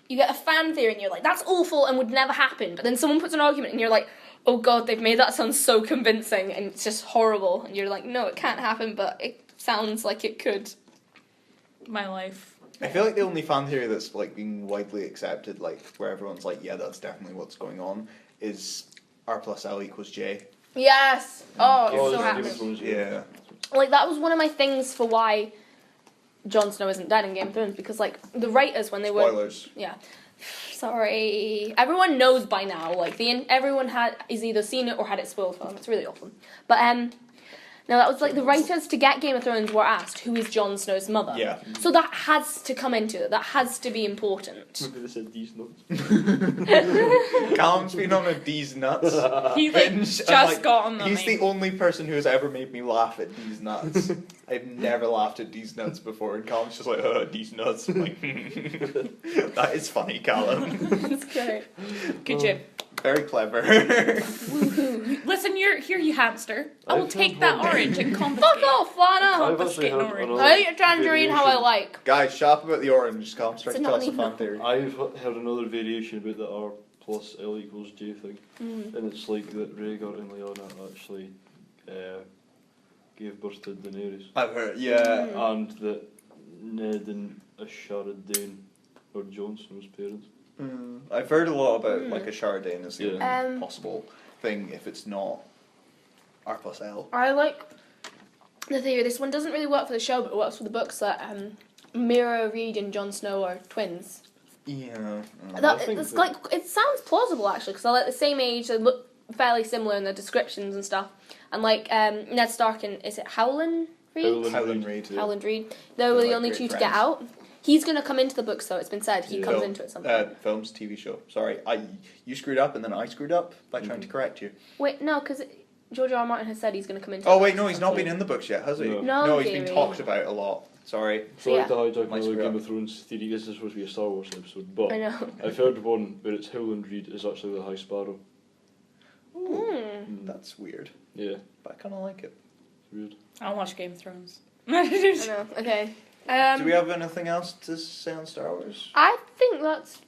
you get a fan theory and you're like that's awful and would never happen, but then someone puts an argument and you're like, oh god, they've made that sound so convincing and it's just horrible, and you're like, no, it can't happen, but it sounds like it could. My life. I feel like the only fan theory that's like being widely accepted, like where everyone's like, yeah, that's definitely what's going on, is R plus L equals J. Yes. Oh, Oh, it's so there's happy. Game of Thrones, Yeah. Like that was one of my things for why Jon Snow isn't dead in Game of Thrones, because like the writers when they were Spoilers. sorry, everyone knows by now. Like everyone is either seen it or had it spoiled for them. It's really awful. But Now that was like the writers to get Game of Thrones were asked, who is Jon Snow's mother? Yeah. So that has to come into it. That has to be important. Maybe they said these notes. Callum's been on a D's nuts. He like binge, just and, like, got on them. He's the only person who's ever made me laugh at D's nuts. I've never laughed at D's nuts before, and Callum's just like, D's nuts. I'm like, that is funny, Callum. That's great. Good job. Very clever. Woohoo. Listen, here, you hamster. I will I've take heard that one. orange and confiscate. Fuck off, Lana! I've actually heard orange. another I eat a tangerine how I variation. like. Guys, sharp about the orange. Callum's trying to It's tell not us a even- fan theory. I've heard another variation about the R plus L equals J thing, and it's like that Rhaegar and Lyanna actually gave birth to Daenerys, I've heard, yeah. and that Ned and Ashara Dane are Jon Snow's parents. I've heard a lot about like a Chardane as the Yeah. only possible thing if it's not R plus L. I like the theory. This one doesn't really work for the show, but it works for the books that Mira Reed and Jon Snow are twins. Yeah. That, think it's that- like it sounds plausible actually because they're like the same age. They look fairly similar in their descriptions and stuff. And like Ned Stark and is it Howland Reed? Howland Reed. Howland Reed. They were They're the like only great two to friends. get out. He's gonna come into the books though. It's been said he Yeah. comes Film- into it at some point. Films, TV show. Sorry, you screwed up and then I screwed up by trying to correct you. Wait, no, because George R. R. Martin has said he's gonna come into. Oh the wait, books no, at he's some not point. been in the books yet, has he? No, No, he's been theory. talked about a lot. Sorry. So like Yeah. the hijack Might another screw Game up. of Thrones theory. This is supposed to be a Star Wars episode, but I know. I've heard one where it's Howland Reed is actually the High Sparrow. That's weird, Yeah, but I kind of like it. it's weird. I'll watch Game of Thrones. I know. Okay. Do we have anything else to say on Star Wars? I think that's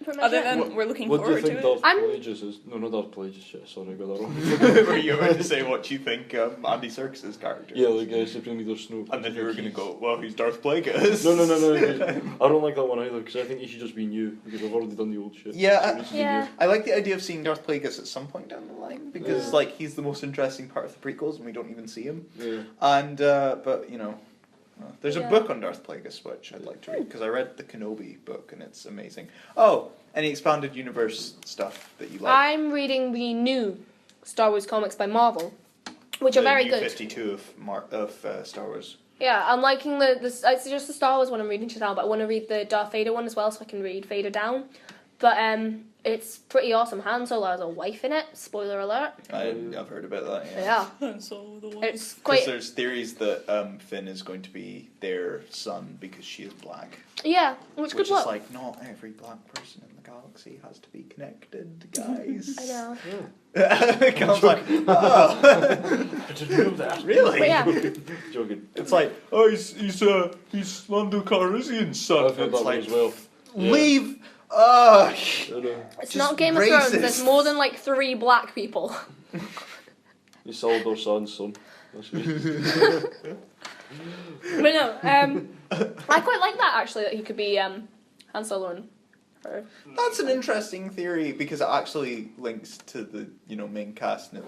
pretty much Other it. than we're looking What do you forward to think it. Darth I'm- Plagueis is? No, not Darth Plagueis. Shit, sorry, I got that wrong. Were you about to say what you think Andy Serkis' character? Yeah, is? like Supreme Leader Snoke. And then you were going to go, well, who's Darth Plagueis? No. I don't like that one either because I think he should just be new because I've already done the old shit. Yeah, So he needs to be Yeah. new. I like the idea of seeing Darth Plagueis at some point down the line because, Yeah. like, he's the most interesting part of the prequels and we don't even see him. Yeah. And but you know, there's a Yeah. book on Darth Plagueis which I'd like to read because I read the Kenobi book and it's amazing. Oh, any expanded universe stuff that you like? I'm reading the new Star Wars comics by Marvel, which are very New good. 52 of Star Wars. Yeah, I'm liking the it's just the Star Wars one I'm reading just now, but I want to read the Darth Vader one as well, so I can read Vader Down. But it's pretty awesome. Han Solo has a wife in it. Spoiler alert. I've heard about that. Yeah. Yeah, So the one. it's Because quite. there's theories that Finn is going to be their son because she is black. Yeah, which could Which is work. like, not every black person in the galaxy has to be connected, guys. I know. Comes like, oh, I didn't know that. really? But yeah, Joking. It's like, oh, he's Lando Calrissian's son. I've heard It's that one like, as well. leave. I know. it's Just not Game of Thrones. racist. There's more than like 3 black people. He's Salvador San's son. That's good. But no, I quite like that actually. That he could be Han Solo and her. That's an interesting theory because it actually links to the main cast and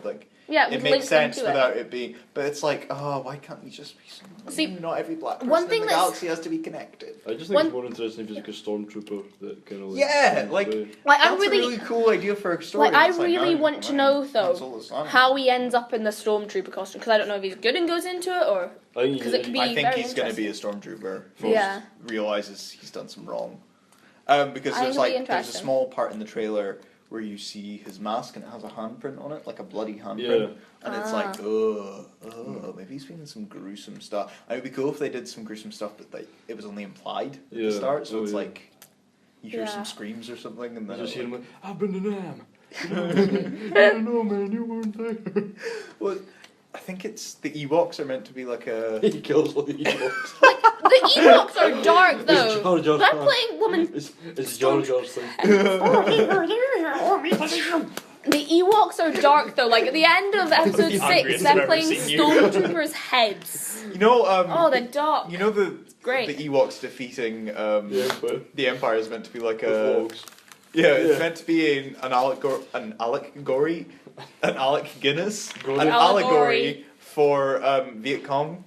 Yeah, it link makes them sense to without it being. But it's like, oh, why can't we just be someone? See, Not every black person one in thing the that's- galaxy has to be connected. I just think One- it's more interesting if he's like a stormtrooper that kind of like. Yeah, like Like I that's really, a really cool idea for a story. like I It's really no, want to fine. know though Han Solo's son. how he ends up in the stormtrooper costume because I don't know if he's good and goes into it or I think 'Cause it could be- I think very he's going to be a stormtrooper. First, Yeah. Realizes he's done some wrong. Because I think there's it'll be there's a interesting. small part in the trailer where you see his mask and it has a handprint on it, like a bloody handprint, Yeah. and it's like, oh, maybe he's feeling some gruesome stuff. It would be cool if they did some gruesome stuff, but like it was only implied at the Yeah. start, so Oh, it's yeah. like you hear Yeah. some screams or something, and I then just it, hear him like, like, I've been to Nam. I don't know, man, you weren't there. well, I think it's the Ewoks are meant to be like a. He kills all the Ewoks. the Ewoks are dark though. Jar Jar's I'm fan. playing woman. It's Jar Jar's thing. The Ewoks are dark though. Like at the end of episode The 6, angriest I've they're ever playing seen you. stormtroopers' heads. You know, Oh, they're dark. you know the Great. the Ewoks defeating Yeah, but the Empire is meant to be like the a. vlogs. Yeah, it's Yeah. meant to be an allegory, an Alec Guinness, Go an on. allegory for Viet Cong,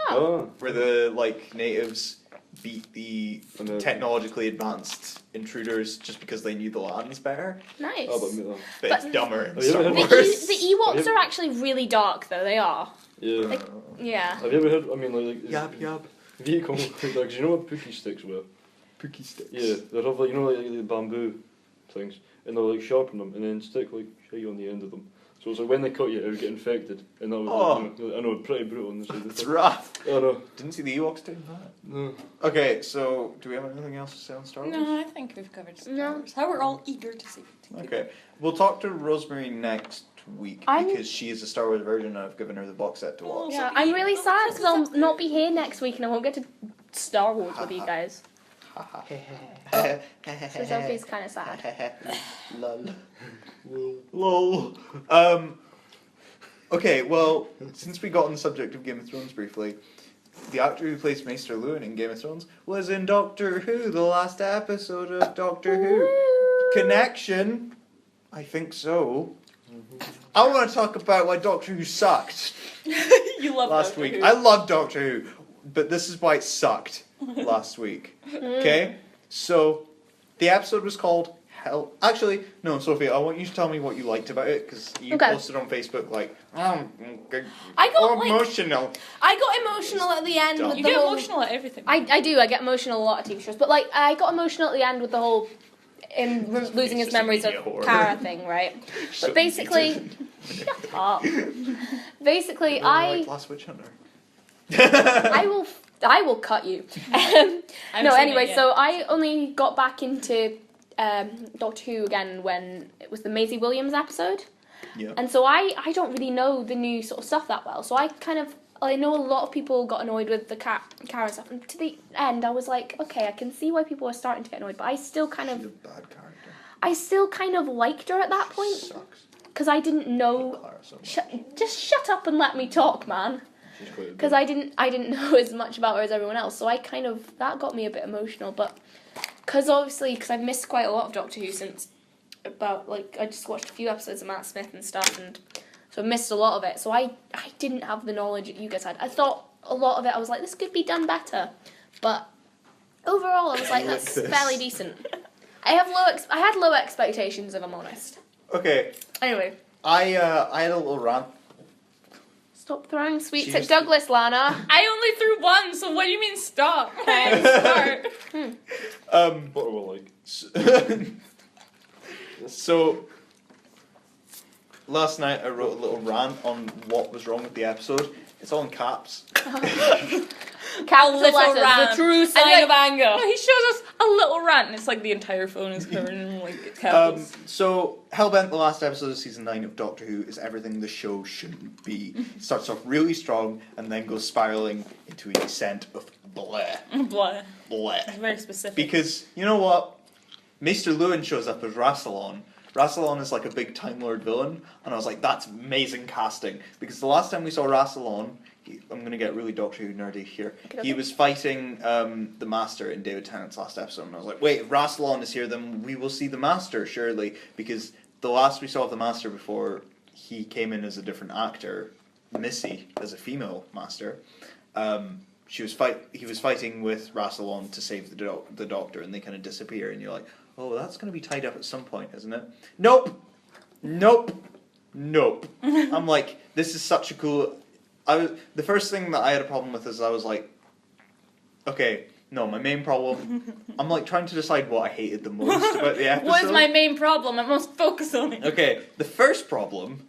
Oh. where the like natives beat the And the- technologically advanced intruders just because they knew the lands better. Nice. Oh, but no. But But- it's dumber in Have you Star ever The, heard- Wars. the Ewoks are actually really dark, though. They are. Yeah. Like, yeah. Have you ever heard? I mean, like Yab yab. vehicle. Like, you know what Pookie sticks were? Pookie sticks. Yeah, they're of like like the bamboo things, and they'll like sharpen them and then stick like shit on the end of them. So it's like when they cut you, it would get infected, and that was like, I know, pretty brutal on the side. It's rough. I know. Didn't see the Ewoks doing that. No. Okay, so do we have anything else to say on Star Wars? No, I think we've covered Star No. Wars. How we're all eager to see it. Okay, we'll talk to Rosemary next week I'm- because she is a Star Wars virgin and I've given her the box set to watch. Yeah, I'm really sad because I'll not be here next week and I won't get to Star Wars with you guys. So Sophie's kind of sad. Lol. Lol. Okay, well, since we got on the subject of Game of Thrones briefly, the actor who plays Maester Luwin in Game of Thrones was in Doctor Who, the last episode of Doctor Who. Connection? I think so. I want to talk about why Doctor Who sucked You love last Doctor week. Who. I love Doctor Who, but this is why it sucked last week. Okay? So, the episode was called Hell. Actually, no, Sophie, I want you to tell me what you liked about it because you Okay. posted on Facebook like, I got, like- emotional. I got emotional at the end Dumb. with You the get whole... emotional at everything. I do. I get emotional a lot at TV shows, but like I got emotional at the end with the whole him losing his just a memories of media whore. Kara thing, right? So But basically, shut up. Basically, like Last Witch Hunter. I will cut you. I've No, seen anyway, it, yeah. so I only got back into Doctor Who again when it was the Maisie Williams episode. Yeah. And so I don't really know the new sort of stuff that well. So I know a lot of people got annoyed with the Kara stuff. And to the end, I was like, okay, I can see why people are starting to get annoyed. But I still kind She's a of, bad character. liked her at that point. Sucks. Because I didn't know... Clara so much. Just shut up and let me talk, man. She's quite a Because I didn't know as much about her as everyone else. So that got me a bit emotional. But because I've missed quite a lot of Doctor Who since about, like, I just watched a few episodes of Matt Smith and stuff, and so I missed a lot of it. So I didn't have the knowledge that you guys had. I thought a lot of it, I was like, this could be done better. But overall, I was like, that's Like this. fairly decent. I had low expectations, if I'm honest. Okay, Anyway, I had a little rant. stop throwing sweets She at used Douglas, Lana. I only threw one, so what do you mean stop? Start. What are we like? So, last night I wrote a little rant on what was wrong with the episode. It's all in caps. Capital little letters, rant. the true sign like- of anger. No, he shows us a little rant, and it's like the entire phone is covered in like capitals. So, Hellbent, the last episode of season 9 of Doctor Who, is everything the show shouldn't be. It starts off really strong and then goes spiraling into a descent of bleh. Blah. It's Bleh. very specific. Because, you know what? Maester Luwin shows up as Rassilon. Rassilon is like a big Time Lord villain, and I was like, that's amazing casting. Because the last time we saw Rassilon, I'm going to get really Doctor Who nerdy here, he was fighting the Master in David Tennant's last episode, and I was like, wait, if Rassilon is here, then we will see the Master, surely. Because the last we saw of the Master before he came in as a different actor, Missy, as a female Master, he was fighting with Rassilon to save the Doctor, and they kind of disappear, and you're like, oh, that's going to be tied up at some point, isn't it? Nope. I'm like, this is such a cool... the first thing that I had a problem with is I was like, okay, no, my main problem... I'm like trying to decide what I hated the most about the episode. What is my main problem? I must focus on it. Okay, the first problem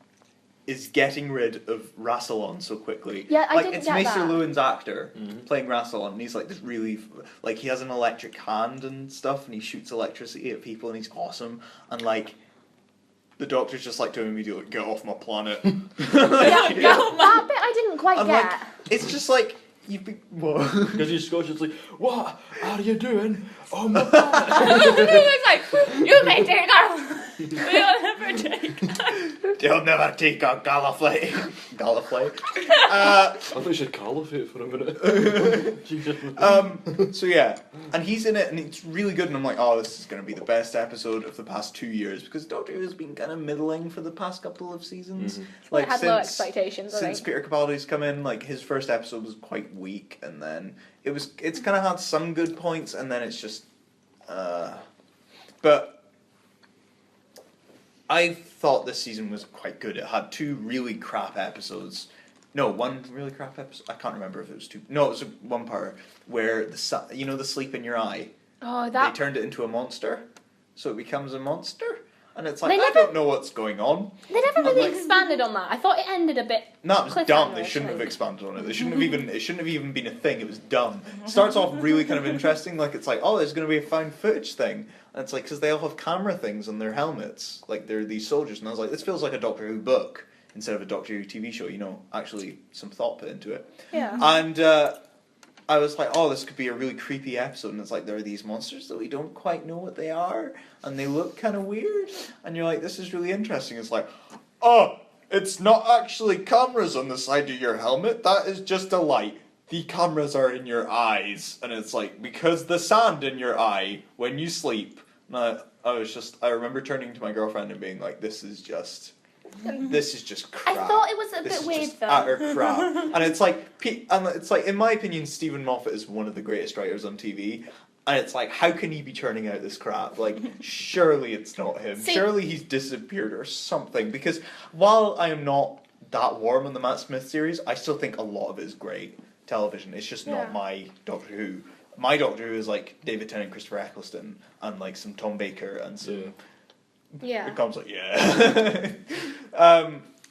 is getting rid of Rassilon so quickly. Yeah, I like, didn't it's get Maester that. Luwin's actor playing Rassilon, and he's like this really, like, he has an electric hand and stuff, and he shoots electricity at people, and he's awesome, and like, the Doctor's just like to him immediately, get off my planet. Yeah, That bit I didn't quite I'm get. like, it's just like, you've been, what? Because he's Scottish, it's like, what are you doing? Oh my god! It's like, you may take off. We'll never take. They'll never take a Gallifrey. Gallifrey. I thought you said caliphate for a minute. Jesus. So yeah, and he's in it, and it's really good. And I'm like, oh, this is going to be the best episode of the past 2 years because Doctor Who has been kind of middling for the past couple of seasons. I had low expectations, I since think. Peter Capaldi's come in. Like his first episode was quite weak, and then it's kind of had some good points, and then it's just, but I thought this season was quite good. It had 2 really crap episodes. No, 1 really crap episode. I can't remember if it was 2. No, it was one part where the sleep in your eye. Oh, They turned it into a monster, so it becomes a monster, and it's like They I never- don't know what's going on. They never I'm really like- expanded on that. I thought it ended a bit. No, it was dumb. Cliffhanger, They shouldn't have like. expanded on it. They shouldn't have even. It shouldn't have even been a thing. It was dumb. It starts off really kind of interesting. Like it's like, oh, there's going to be a found footage thing, and it's like because they all have camera things on their helmets, like they're these soldiers. And I was like, this feels like a Doctor Who book instead of a Doctor Who TV show. You know, actually some thought put into it. Yeah. And I was like, oh, this could be a really creepy episode. And it's like, there are these monsters that we don't quite know what they are. And they look kind of weird. And you're like, this is really interesting. It's like, oh, it's not actually cameras on the side of your helmet. That is just a light. The cameras are in your eyes. And it's like, because the sand in your eye when you sleep. And I remember turning to my girlfriend and being like, this is just crap. I thought it was a This bit is weird just though. utter crap. And it's like, in my opinion, Stephen Moffat is one of the greatest writers on TV. And it's like, how can he be churning out this crap? Like, surely it's not him. See- Surely he's disappeared or something. Because while I am not that warm on the Matt Smith series, I still think a lot of it is great television. It's just Yeah. not my Doctor Who. My Doctor Who is like David Tennant, Christopher Eccleston, and like some Tom Baker and some. Yeah. It comes like yeah.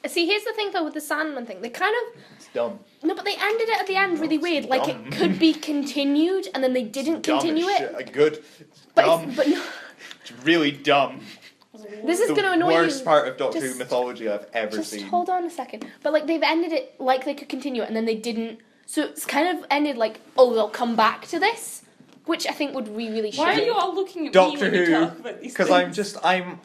See, here's the thing though with the Sandman thing. They kind of It's dumb. no, but they ended it at the end really It's weird. Like dumb. it could be continued, and then they didn't Dumb as continue it. shit. Good. But Dumb. it's, but no, It's really dumb. this is The going to annoy worst you. part of Doctor Who Just- mythology I've ever Just seen. hold on a second. But like they've ended it like they could continue it, and then they didn't. So it's kind of ended like, oh, they'll come back to this, which I think would really Why are should. you all looking at Doctor me when you Who, talk about these because things?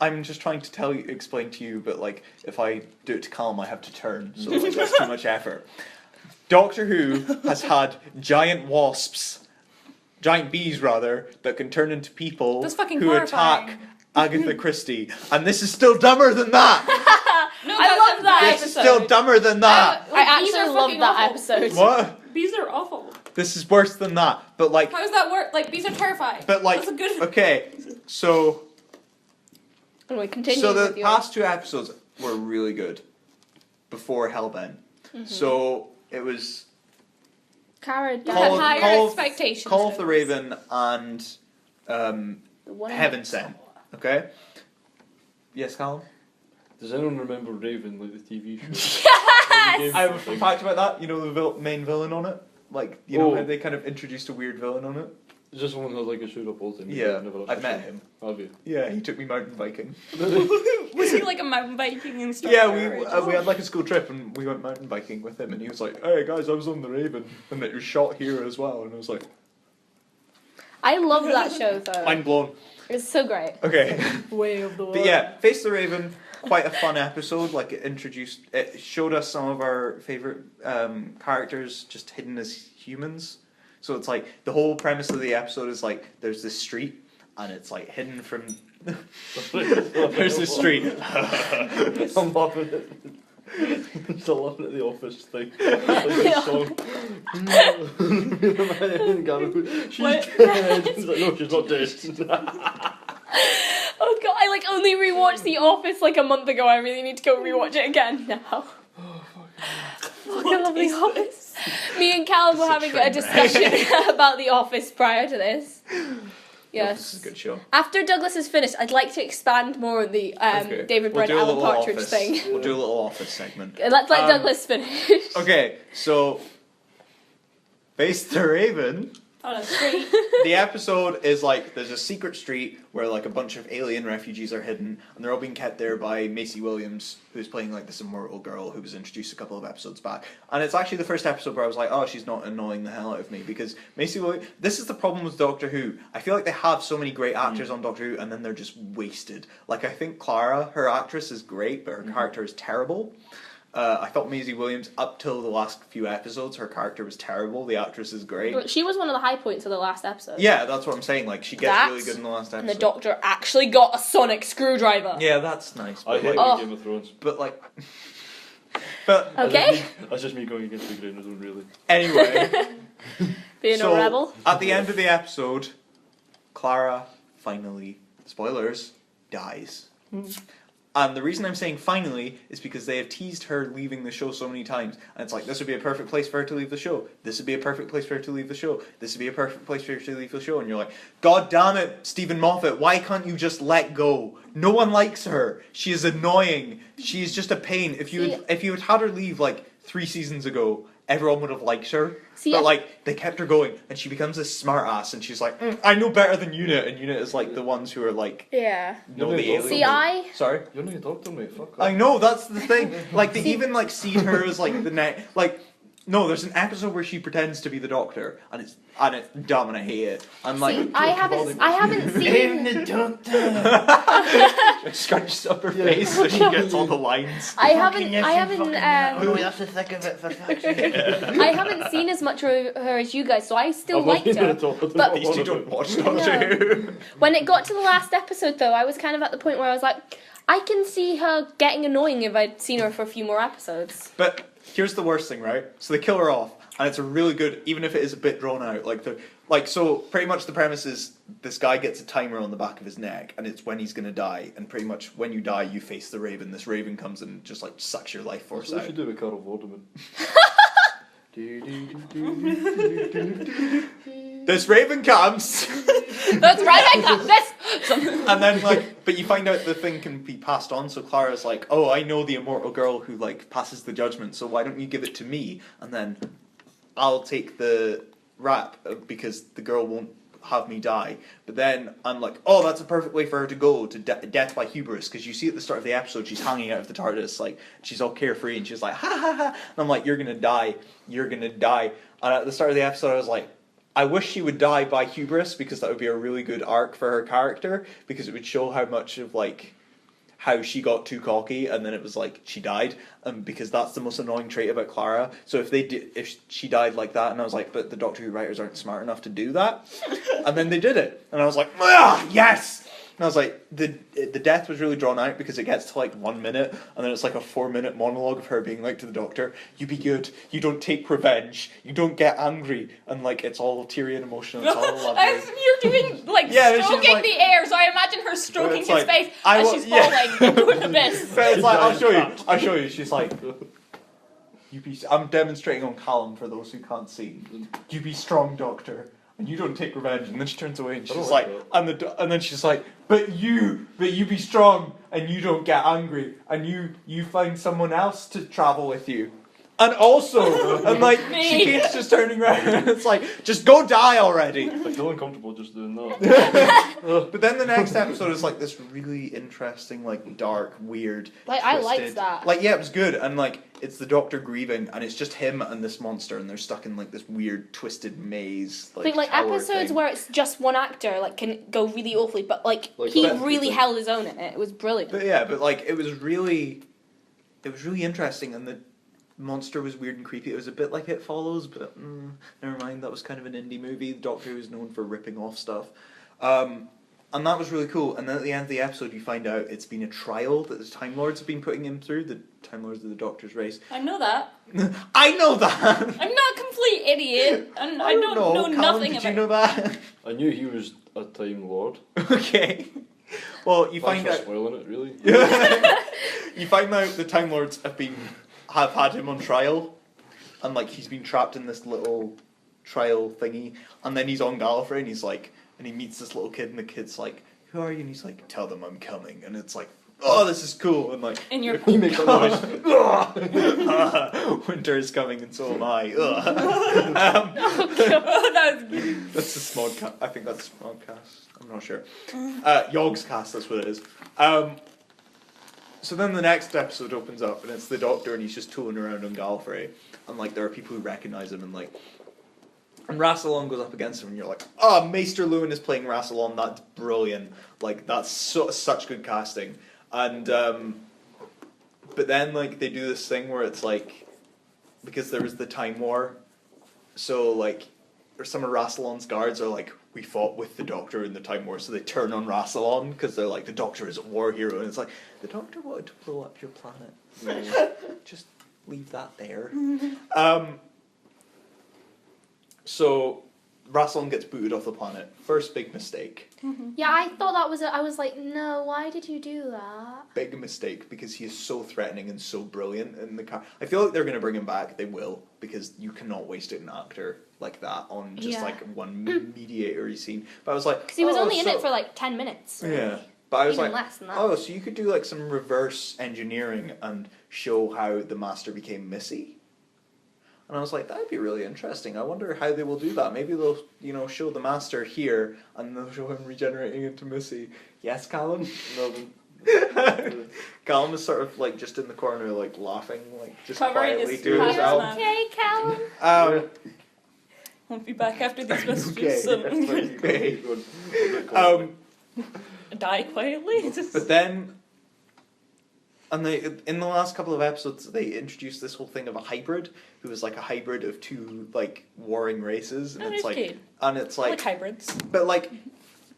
I'm just trying to explain to you, but like if I do it to Calm, I have to turn, so like, that's too much effort. Doctor Who has had giant bees rather, that can turn into people That's fucking who horrifying. attack Agatha Christie, and this is still dumber than that. No, I love that This is episode. still dumber than that. I Bees are actually love fucking that awful. episode. What? Bees are awful. This is worse than that. But like, How does that work? Like, bees are terrifying. but like, That's a good. okay, so. Anyway, continue. So the with your- past 2 episodes were really good before Hellbent. Mm-hmm. So it was Cara You died. had Call- higher Call- expectations. Call of for the this. Raven and The one Heaven Sent. Okay? Yes, Callum? Does anyone remember Raven, like the TV show? Yes! I have a fun fact about that. You know the main villain on it? Like, you know Oh. how they kind of introduced a weird villain on it? Is this one who has like a showed up all the time? Yeah, Never I've actually met seen him. Have you? Yeah, he took me mountain biking. Was he like a mountain biking instructor? Yeah, or- we had like a school trip and we went mountain biking with him and he was like, hey guys, I was on the Raven and it was shot here as well, and I was like, I love that show though. mind blown. It's so great. Okay. Way of the world. But yeah, Face the Raven, quite a fun episode. Like it showed us some of our favourite characters just hidden as humans. So it's like the whole premise of the episode is like there's this street and it's like hidden from. There's this street. I'm loving it. Still laughing at the Office thing. Like the song. She's What? dead. He's like, no, she's not dead. Oh god, I like only rewatched The Office like a month ago. I really need to go rewatch it again now. Fucking love The Office. Me and Callum were It's a having a train discussion about The Office prior to this. This is Yes. a good show. After Douglas is finished, I'd like to expand more on the Okay. David We'll Brent do a Alan little Partridge office. thing. We'll do a little office segment. Let's let Um, Douglas finish. Okay, so Face the Raven. On a street. The episode is like there's a secret street where like a bunch of alien refugees are hidden and they're all being kept there by Macy Williams, who's playing like this immortal girl who was introduced a couple of episodes back. And it's actually the first episode where I was like, oh, she's not annoying the hell out of me, because Macy Williams, this is the problem with Doctor Who. I feel like they have so many great actors on Doctor Who and then they're just wasted. Like I think Clara, her actress is great, but her character is terrible. I thought Maisie Williams, up till the last few episodes, her character was terrible. The actress is great. But she was one of the high points of the last episode. Yeah, that's what I'm saying. Like, she gets That, really good in the last episode. And the Doctor actually got a sonic screwdriver. Yeah, that's nice. I But hate like, Oh. Game of Thrones. but like, But Okay. That's just me going against the grain of zone, really. anyway, Being so a rebel. at the end of the episode, Clara finally, spoilers, dies. And the reason I'm saying finally is because they have teased her leaving the show so many times. And it's like, this would be a perfect place for her to leave the show. This would be a perfect place for her to leave the show. This would be a perfect place for her to leave the show. And you're like, God damn it, Stephen Moffat, why can't you just let go? No one likes her. She is annoying. She is just a pain. If you had had her leave like 3 seasons ago, everyone would have liked her. But like, they kept her going, and she becomes this smart ass, and she's like, I know better than Unit, and Unit is like the ones who are like, Yeah. know the aliens. See, Sorry? You're not a doctor, mate. Fuck I off. know, that's the thing. Like, they even like see her as like the next, like, no, there's an episode where she pretends to be the Doctor, and it's dumb, and I hate it. I'm like, See, I haven't seen. the Doctor. Scrunches up her face so she gets all the lines. I haven't that's the thick of it for fuck's sake. I haven't seen as much of her as you guys, so I still I'm not liked even her. at all. But- At least you don't watch Doctor Who. When it got to the last episode, though, I was kind of at the point where I was like, I can see her getting annoying if I'd seen her for a few more episodes. But here's the worst thing, right? So they kill her off, and it's a really good, even if it is a bit drawn out, so pretty much the premise is this guy gets a timer on the back of his neck, and it's when he's gonna die, and pretty much when you die, you face the Raven. This Raven comes and just like sucks your life force That's what out. we should do with Carol Vorderman. This Raven comes! That's right, I got this! And then, like, but you find out the thing can be passed on, so Clara's like, oh, I know the immortal girl who, like, passes the judgment, so why don't you give it to me? And then I'll take the rap, because the girl won't have me die. But then I'm like, oh, that's a perfect way for her to go, to death by hubris, because you see at the start of the episode, she's hanging out of the TARDIS, like, she's all carefree, and she's like, ha ha ha, and I'm like, you're gonna die. And at the start of the episode, I was like, I wish she would die by hubris, because that would be a really good arc for her character, because it would show how much of, like, how she got too cocky, and then it was like, she died, because that's the most annoying trait about Clara. So if she died like that, and I was like, but the Doctor Who writers aren't smart enough to do that, and then they did it, and I was like, yes! And I was like, the death was really drawn out because it gets to like 1 minute, and then it's like a 4-minute monologue of her being like to the Doctor, you be good, you don't take revenge, you don't get angry, and like it's all teary and emotional, it's all lovely. You're doing like Yeah, she's stroking like- the air, so I imagine her stroking It's his like, face I as wa- she's yeah. falling into an abyss. But it's like, I'll show you. She's like, I'm demonstrating on Callum for those who can't see. You be strong, Doctor, and you don't take revenge. And then she turns away and I don't she's like like, and then she's like, but you be strong and you don't get angry, and you find someone else to travel with you. And also, and like, she keeps just turning around. It's like, just go die already. I feel uncomfortable just doing that. But then the next episode is like this really interesting, like dark, weird. Like, I liked twisted- that. Like, yeah, it was good, and like it's the Doctor grieving, and it's just him and this monster, and they're stuck in like this weird, twisted maze. I think like tower episodes thing. where it's just one actor like can go really awfully, but like Like he that. really held his own in it. It was brilliant. But like it was really interesting, and the monster was weird and creepy. It was a bit like It Follows, but never mind. That was kind of an indie movie. The Doctor Who is known for ripping off stuff. And that was really cool. And then at the end of the episode, you find out it's been a trial that the Time Lords have been putting him through. The Time Lords of the Doctor's race. I know that. I know that! I'm not a complete idiot, and I don't know Callum, nothing did about you know that? I knew he was a Time Lord. Okay. Well, you Thanks find for out... spoiling it, really. You find out the Time Lords have had him on trial, and like he's been trapped in this little trial thingy, and then he's on Gallifrey, and he's like, and he meets this little kid, and the kid's like, "Who are you?" And he's like, "Tell them I'm coming," and it's like, "Oh, this is cool," and like, in your He makes a noise. winter is coming, and so am I. that was good. That's a Smodcast. I think that's Smodcast. I'm not sure. Yogg's cast. That's what it is. So then the next episode opens up, and it's the Doctor, and he's just tooling around on Gallifrey, and like there are people who recognise him, and like, and Rassilon goes up against him, and you're like, oh, Maester Lewin is playing Rassilon. That's brilliant. Like that's such good casting. And but then like they do this thing where it's like, because there was the Time War, so like some of Rassilon's guards are like, we fought with the Doctor in the Time War, so they turn on Rassilon because they're like, the Doctor is a war hero, and it's like, the Doctor wanted to blow up your planet. Just leave that there. So Rassilon gets booted off the planet. First big mistake. Yeah, I thought that was I was like, no, why did you do that? Big mistake because he is so threatening and so brilliant in the car. I feel like they're going to bring him back. They will, because you cannot waste an actor like that on just like one mediatory scene. But I was like, Because he was only in it for like 10 minutes. Yeah. But I was Even like, less than that. oh, so you could do like some reverse engineering and show how the Master became Missy? And I was like, that'd be really interesting. I wonder how they will do that. Maybe they'll, show the Master here and they'll show him regenerating into Missy. Yes, Callum? No, Callum is sort of like just in the corner, like laughing, like just Covering quietly his to eyes. himself. Okay, Callum. Won't be back after these Okay. messages. Okay. Die quietly. But then, and in the last couple of episodes, they introduced this whole thing of a hybrid, who is like a hybrid of two like warring races, and it's like, I like hybrids. but like,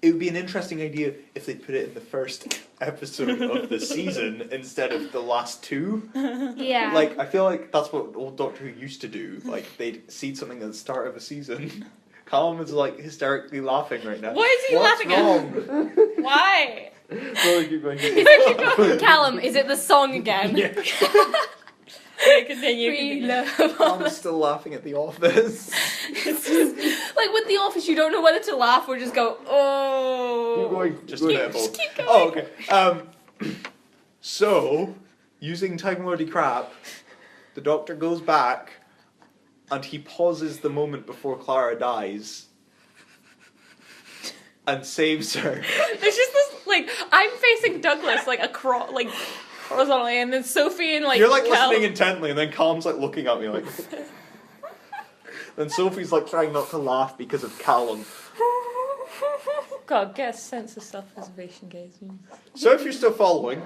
it would be an interesting idea if they put it in the first episode of the season instead of the last two. Yeah. Like, I feel like that's what old Doctor Who used to do. Like, they'd seed something at the start of a season. Callum is like hysterically laughing right now. What is he What's laughing wrong? at? Why? Sorry, keep going. Callum, is it the song again? Yeah. Okay, continue. Callum's still laughing at The Office. It's just, like with The Office, you don't know whether to laugh or just go, oh. Keep going. Just a bit of both. Keep going. Oh, okay. So, using Time Lordy crap, the Doctor goes back and he pauses the moment before Clara dies and saves her. There's just this, like, I'm facing Douglas, like, horizontally, and then Sophie and, like, You're like Cal. listening intently, and then Callum's like looking at me like. Then Sophie's like trying not to laugh because of Callum. God, get a sense of self-preservation, guys. So if you're still following,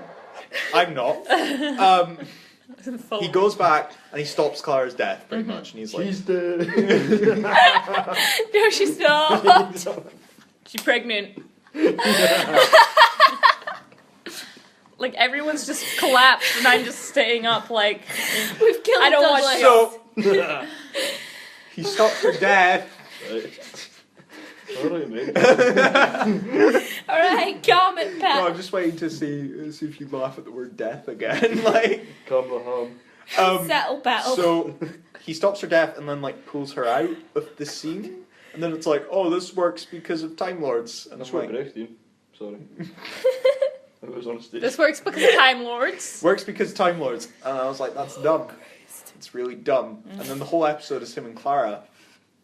I'm not. He goes back and he stops Clara's death pretty much, and he's like, She's dead. No, she's not. She's pregnant. Like, everyone's just collapsed, and I'm just staying up, like, We've killed I don't Douglas. watch so he stops her death. Alright, mate. Alright, calm it, No, Pat. I'm just waiting to see if you laugh at the word death again. Like, Calm the ham. Settle, battle. so he stops her death and then like pulls her out of the scene, and then it's like, oh, this works because of Time Lords, and That's I'm what like, Brechtian. Sorry. I was on stage. This works because of Time Lords. works because of Time Lords, and I was like, that's dumb. It's really dumb. And then the whole episode is him and Clara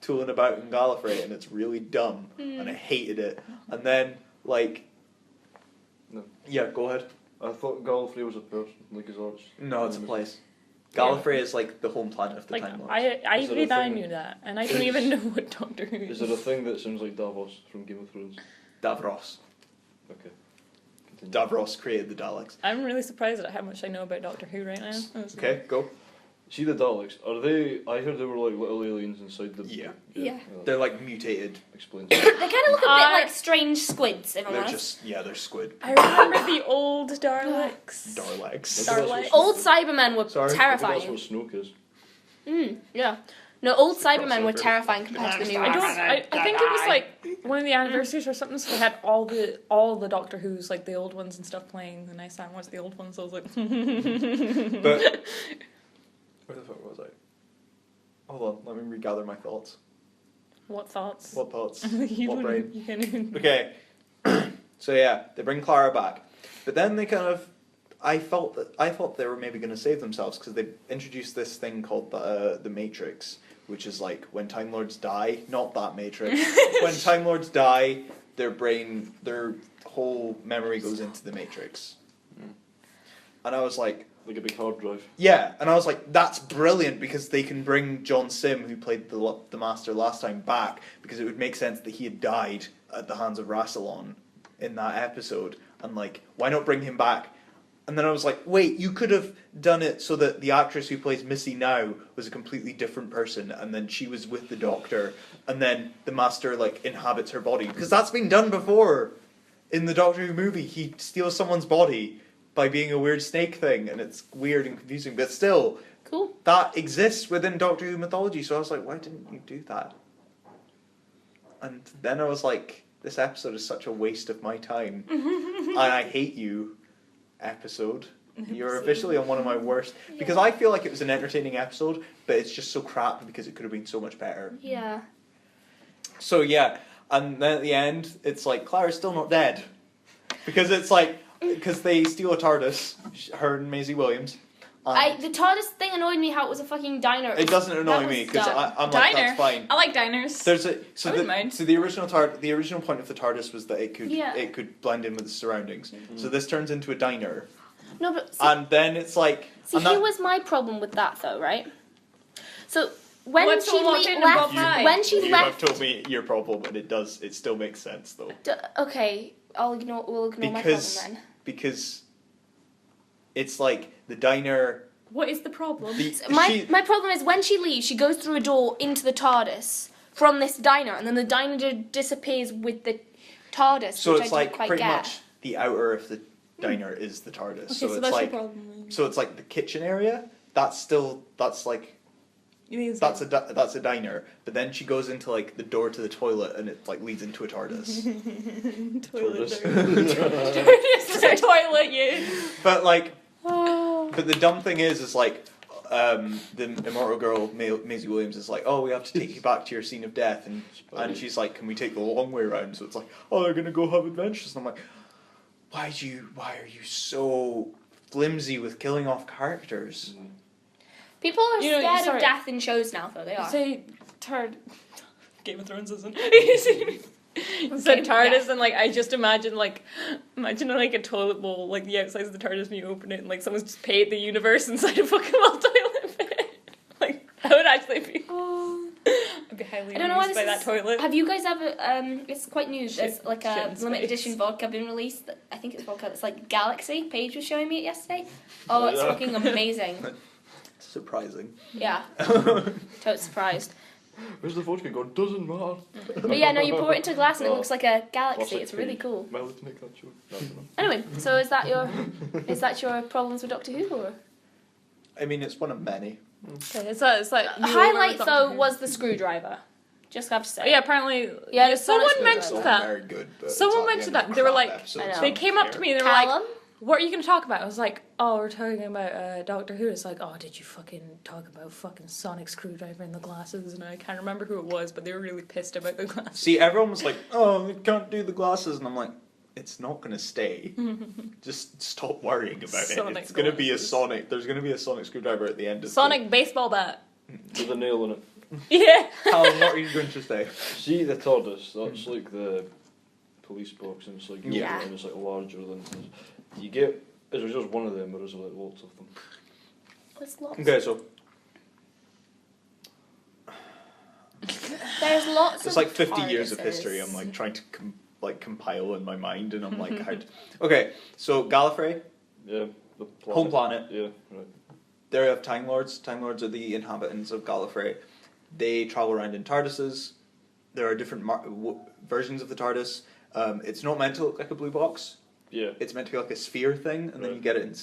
tooling about in Gallifrey, and it's really dumb, and I hated it. And then like, No. yeah, go ahead. I thought Gallifrey was a person, like his arch. No, it's a place. Gallifrey is like the home planet of the Like, Time Lords. Is it a even I thing? knew that, and I don't even know what Doctor Who Is there a thing that sounds like Davos from Game of Thrones? Davros. Okay. Continue. Davros created the Daleks. I'm really surprised at how much I know about Doctor Who right now. Okay, go. See the Daleks? Are they? I heard they were like little aliens inside the. Yeah. Yeah. They're like mutated. Explains. They kind of look a bit I- like strange squids, if I'm They're honest. just, yeah, they're squid. I remember the old Daleks. Daleks. Starlight. Old Cybermen were Sorry, That's terrifying. what Snoke is. Yeah. No, old It's a Cybermen were crossover. terrifying compared to the new I ones. I think it was like one of the anniversaries or something, so they had all the Doctor Who's, like the old ones and stuff playing, and I sat and watched the old ones, so I was like But where the fuck was I? Hold on, let me regather my thoughts. What thoughts? What thoughts? You What don't- brain? You can't even... Okay. So yeah, they bring Clara back, but then they kind of. I thought they were maybe going to save themselves because they introduced this thing called the Matrix, which is like when Time Lords die, not that Matrix. When Time Lords die, their whole memory goes into the Matrix. And I was like, Like a big hard drive. yeah, and I was like, that's brilliant because they can bring John Sim, who played the Master last time, back because it would make sense that he had died at the hands of Rassilon in that episode, and like, why not bring him back? And then I was like, wait, you could have done it so that the actress who plays Missy now was a completely different person, and then she was with the Doctor, and then the Master like inhabits her body, because that's been done before in the Doctor Who movie. He steals someone's body by being a weird snake thing, and it's weird and confusing, but still, Cool. That exists within Doctor Who mythology, so I was like, why didn't you do that? And then I was like, this episode is such a waste of my time. And I hate you, episode. You're officially on one of my worst. Because I feel like it was an entertaining episode, but it's just so crap because it could have been so much better. Yeah. So yeah, and then at the end, it's like, Clara's still not dead. Because it's like, because they steal a TARDIS, her and Maisie Williams. The TARDIS thing annoyed me how it was a fucking diner. It doesn't annoy me because I'm like, that's fine. I like diners. There's a I wouldn't mind. So the original point of the TARDIS was that it could blend in with the surroundings. So this turns into a diner. No, but And then it's like here was my problem with that though, right? So when What's she all locked in left, above mine? when she you have left, told me your problem, and it still makes sense though. Okay, we'll ignore my problem then. Because it's like the diner. What is the problem? My problem is when she leaves, she goes through a door into the TARDIS from this diner, and then the diner disappears with the TARDIS, So which it's I like didn't quite pretty get. much the outer of the diner is the TARDIS. Okay, so so it's that's like your problem. so it's like the kitchen area. That's like You mean it's that's a diner. But then she goes into like the door to the toilet, and it like leads into a TARDIS. toilet. TARDIS. TARDIS, toilet, you. But like, Oh. but the dumb thing is like. The immortal girl Maisie Williams is like, oh, we have to take you back to your scene of death, and she's like, can we take the long way around? So it's like, oh, they're gonna go have adventures, and I'm like, why are you so flimsy with killing off characters? People are You know, scared sorry. of death in shows now, though they are. Say Game of Thrones isn't. Said TARDIS and like I just imagine like a toilet bowl like the outside of the TARDIS and you open it and like someone's just paid the universe inside a fucking well toilet pit. Like that would actually be. I'd be highly I don't know why amused this by is. that toilet. Have you guys ever? It's quite new. There's Shit- like shit a in limited space. edition vodka been released. I think it's vodka. It's like Galaxy. Paige was showing me it yesterday. Oh, it's fucking amazing. Surprising. Yeah, total surprised. Where's the vodka gone? Doesn't matter. But yeah, no, you pour it into a glass and it Oh. looks like a galaxy. Classic It's really Paige. cool. Melody to make that joke. No, I don't know. Anyway, so is that your problems with Doctor Who? Or? I mean, it's one of many. Okay, it's like The highlight though was the screwdriver. Just have to say. Oh, yeah, apparently. Yeah, the someone Sonic mentioned screwdriver. that. Very good. But Someone it's at the mentioned end of that. They were crap like- episodes, I know. so They don't came up to care. me and they were like, Callum. "What are you going to talk about?" I was like, "Oh, we're talking about Doctor Who." It's like, "Oh, did you fucking talk about fucking Sonic screwdriver in the glasses?" And I can't remember who it was, but they were really pissed about the glasses. See, everyone was like, "Oh, we can't do the glasses," and I'm like, "It's not gonna stay. Just stop worrying about Sonic it. It's gonna be a glasses. Sonic. There's gonna be a Sonic screwdriver at the end of Sonic baseball bat. With a nail in it. Yeah. Callum, what are you going to say? See the TARDIS, that's like the police box and it's like Yeah. and it's like larger than you get is there just one of them or is there like lots of them? There's lots. Okay, so There's lots. it's of like 50 years of TARDISes. history. I'm like trying to compile in my mind, and I'm like, how? Okay, so Gallifrey, Yeah. The planet. home planet. Yeah, right. They have Time Lords. Time Lords are the inhabitants of Gallifrey. They travel around in TARDISes. There are different versions of the TARDIS. It's not meant to look like a blue box. Yeah. It's meant to be like a sphere thing, and then Right. you get it in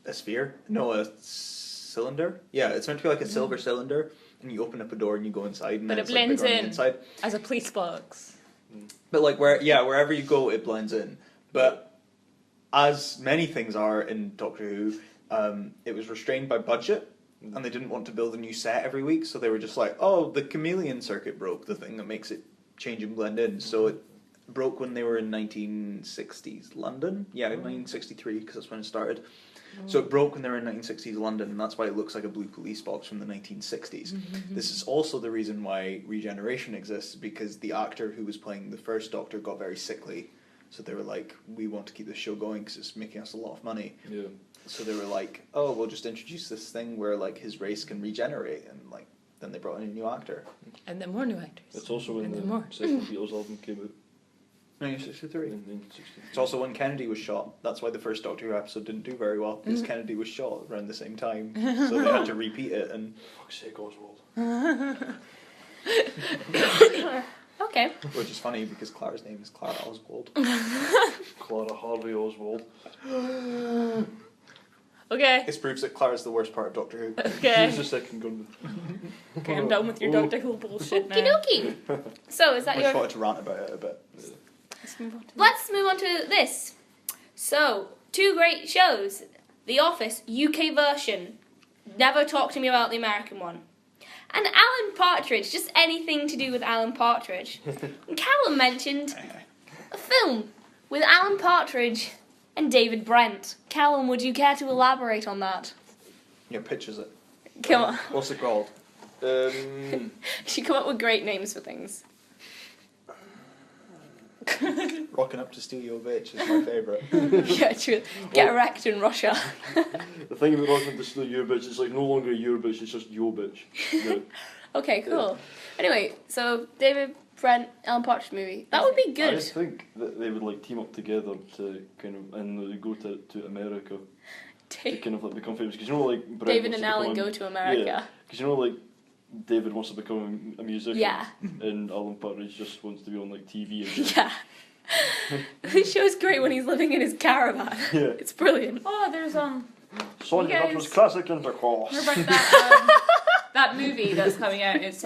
a sphere. No, a cylinder. Yeah, it's meant to be like a silver cylinder, and you open up a door and you go inside, and But then it it's like blends bigger on the in. inside. As a police box. But like wherever you go, it blends in. But as many things are in Doctor Who, it was restrained by budget, and they didn't want to build a new set every week, so they were just like, oh, the chameleon circuit broke, the thing that makes it change and blend in. So it broke when they were in 1960s London. Yeah, 1963, because that's when it started. So it broke when they were in 1960s London, and that's why it looks like a blue police box from the 1960s. This is also the reason why regeneration exists, because the actor who was playing the first Doctor got very sickly. So they were like, we want to keep this show going because it's making us a lot of money. Yeah. So they were like, oh, we'll just introduce this thing where like his race can regenerate, and like then they brought in a new actor. And then more new actors. It's also when And then the more. second Beatles album came out 1963. in 1963. It's also when Kennedy was shot. That's why the first Doctor Who episode didn't do very well, because Kennedy was shot around the same time. So they had to repeat it, and Fuck's sake, Oswald. Okay. which is funny because Clara's name is Clara Oswald. Clara Harvey Oswald. Okay. This proves that Clara's the worst part of Doctor Who. Okay. She's the second gun. Okay, I'm done with your Doctor Who bullshit now. Okie dokie. So, is I that just your... wanted to rant about it a bit. Let's move on to this. So, 2 great shows. The Office, UK version. Never talk to me about the American one. And Alan Partridge, just anything to do with Alan Partridge. And Callum mentioned a film with Alan Partridge and David Brent. Callum, would you care to elaborate on that? Yeah, pictures it. Come on. What's it called? She come up with great names for things. Rocking Up to Steal Your Bitch is my favourite. Yeah, true. Get erect in Russia. The thing about Rocking Up to Steal Your Bitch, it's like no longer your bitch, it's just your bitch. Yeah. Okay, cool. Anyway, so David Brent, Alan Partridge movie. That would be I good. think that they would like team up together to kind of and they go to America to kind of like become famous because you know like Brent David wants and to Alan become go to America. Yeah, because you know like David wants to become a musician. Yeah. And Alan Partridge just wants to be on like TV again. Yeah. This show's great when he's living in his caravan. Yeah. It's brilliant. Oh, there's Sonia, You that guys- was classic intercourse. Hear about that that movie that's coming out? It's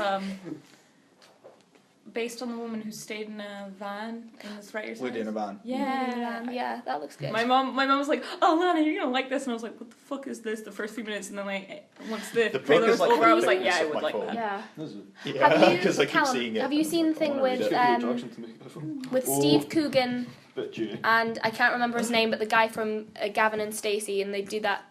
based on the woman who stayed in a van in this writer's Lady in a house. van. Yeah. Yeah, that looks good. My mom was like, "Oh, Lana, you're gonna like this," and I was like, "What the fuck is this?" The first few minutes, and then like once the The book trailer is was like over, I was the like, thickness "Yeah, I of would my like phone. that." Yeah. Is it? Yeah, Have you, because I keep Callum, seeing it. have you seen the I thing wanna read with it. with Oh. Steve Coogan Bit chewy. and I can't remember his name, but the guy from Gavin and Stacey, and they do that.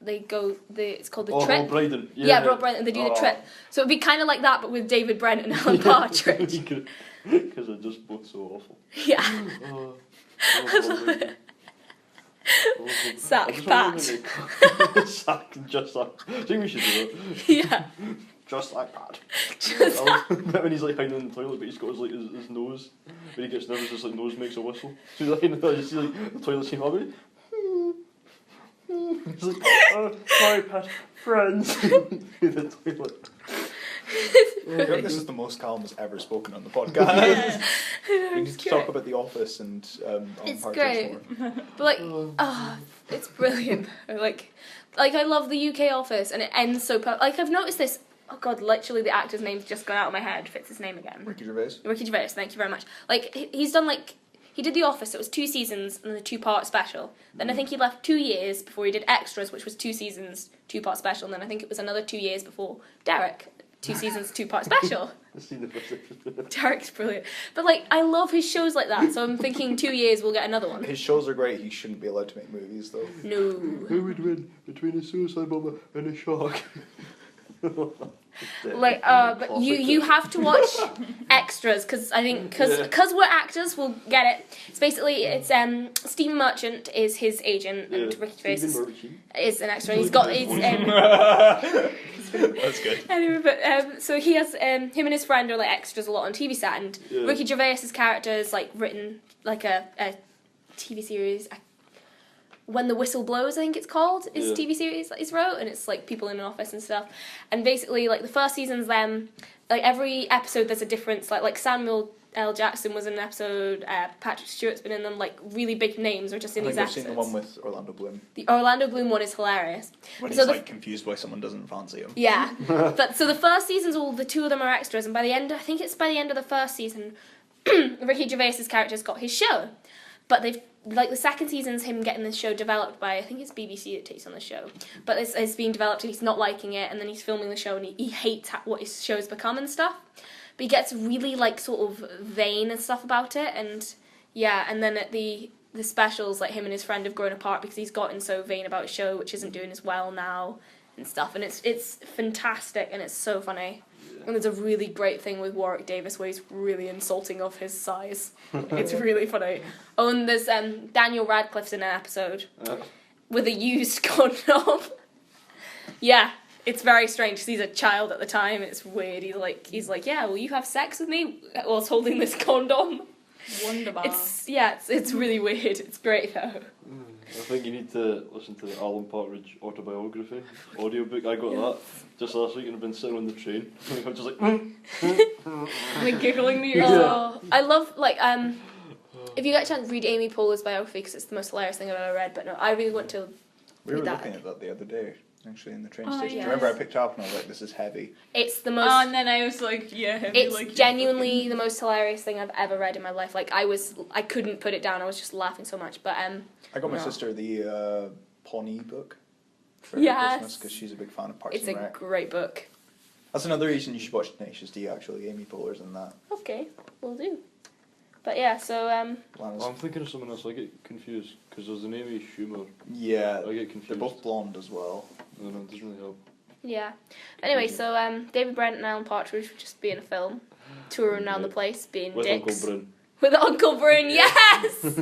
They go it's called the Trip. Rob Brydon. Yeah, Rob Brydon, and they do the Oh. Trip. So it'd be kind of like that, but with David Brent and Alan Partridge. Because they're just both so awful. Yeah. Oh, I love it. Sack Pat. Sack, just like. I think we should do it. Yeah. Just like that. Just When he's like hiding in the toilet, but he's got his like his nose. When he gets nervous, his like nose makes a whistle. So he's like in the toilet, you see like the toilet scene happening. He's like, oh, sorry, Pat, friends. Through the toilet. I think this is the most Callum has ever spoken on the podcast. We need It's to talk great. about The Office and Alan It's Partridge great. more. But like, it's brilliant. Like I love the UK Office, and it ends so like I've noticed this. Oh god, literally the actor's name's just gone out of my head. Fits his name again. Ricky Gervais. Ricky Gervais. Thank you very much. Like he's done like. He did The Office, it was 2 seasons and a 2-part special. Then I think he left 2 years before he did Extras, which was 2 seasons, 2-part special. And then I think it was another 2 years before Derek, 2 seasons, 2-part special. I've seen the first episode. Derek's brilliant. But like, I love his shows like that, so I'm thinking 2 years we'll get another one. His shows are great. He shouldn't be allowed to make movies though. No. Who would win between a suicide bomber and a shark? Like, but you have to watch Extras, because I think, because we're actors, we'll get it. It's basically, Stephen Merchant is his agent, and Ricky Gervais is an extra. He's got, That's good. anyway, but so he has him and his friend are like extras a lot on TV set, and Yeah. Ricky Gervais's character is like written like a TV series. When the Whistle Blows, I think it's called, is Yeah. TV series that he's wrote, and it's like people in an office and stuff. And basically, like the first season's them, like every episode there's a difference. Like Samuel L. Jackson was in an episode, Patrick Stewart's been in them. Like really big names are just in I these think I've episodes. seen the one with Orlando Bloom The Orlando Bloom one is hilarious. when So he's the- like confused why someone doesn't fancy him. Yeah, but so the first season's all the 2 of them are extras, and by the end, I think it's by the end of the first season, Ricky Gervais's character's got his show, but they've like the second season's him getting this show developed by, I think it's BBC that takes on the show, but it's being developed and he's not liking it, and then he's filming the show and he hates what his show's become and stuff, but he gets really like sort of vain and stuff about it, and yeah, and then at the specials, like him and his friend have grown apart because he's gotten so vain about his show, which isn't doing as well now and stuff, and it's fantastic and it's so funny. And there's a really great thing with Warwick Davis where he's really insulting of his size. It's really funny. Oh, and there's Daniel Radcliffe's in an episode with a used condom. Yeah, it's very strange because he's a child at the time. It's weird. He's like, yeah, will you have sex with me whilst holding this condom? Wonderbar. It's really weird. It's great though. I think you need to listen to the Alan Partridge autobiography audiobook. I got that just last week and I've been sitting on the train. I'm just like, like giggling to yourself. Oh, I love like if you get a chance, read Amy Poehler's biography because it's the most hilarious thing I've ever read. But no, I really want to We were Your looking dad. at that the other day, actually, in the train Oh, station. yes. Remember, I picked it up and I was like, "This is heavy." It's the Oh, most. and then I was like, yeah, heavy, It's like genuinely the most hilarious thing I've ever read in my life. Like I couldn't put it down. I was just laughing so much. But I got my No. sister the Pawnee book for Yes. Christmas because she's a big fan of Parks it's and a Rec. great book. That's another reason you should watch Tenacious D. Actually, Amy Poehler's in that. Okay, we'll do. But yeah, so Lana's- Well, I'm thinking of someone else. I get confused because there's an Amy Schumer. yeah, I get confused. they're both blonde as well. No, it doesn't really help. yeah. Anyway, so David Brent and Alan Partridge would just be in a film, touring around the place, being With Uncle dicks. Bryn. With Uncle Bryn, yes!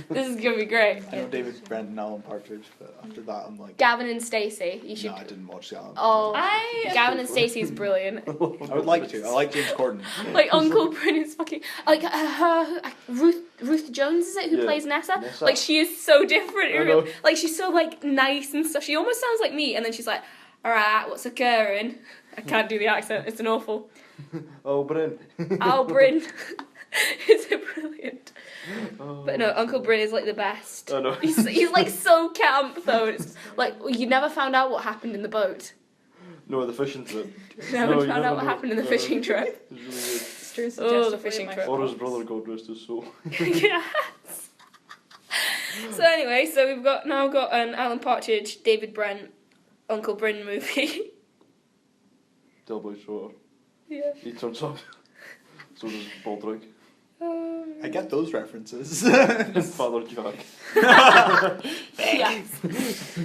This is gonna be great. I know David Brent and Alan Partridge, but after that, I'm like, Gavin and Stacey, you should. no, I didn't watch the Alan. Oh, I- Gavin and Stacey is brilliant. I would like to. I like James Corden. Like Uncle Bryn is fucking like Ruth Jones, is it, who Yeah. plays Nessa? Nessa. Like she is so different. I know. Like she's so like nice and stuff. She almost sounds like me, and then she's like, "All right, what's occurring?" I can't do the accent. It's an awful. Oh, Bryn. Al Bryn. It's brilliant. Oh. But no, Uncle Bryn is like the best. I know. He's like so camp though. It's like you never found out what happened in the boat. No, the fishing trip. Never No, you found never out what know. happened in the No. fishing trip. It's really Sisters Oh, the justified fishing my trip. good. Or his thoughts. brother, God rest his soul. Yes. So anyway, so we've now got an Alan Partridge, David Brent, Uncle Bryn movie. Delboy Trotter. Yeah. He turns up. So does Baldrick. I get those references. And Father Jack. Yes.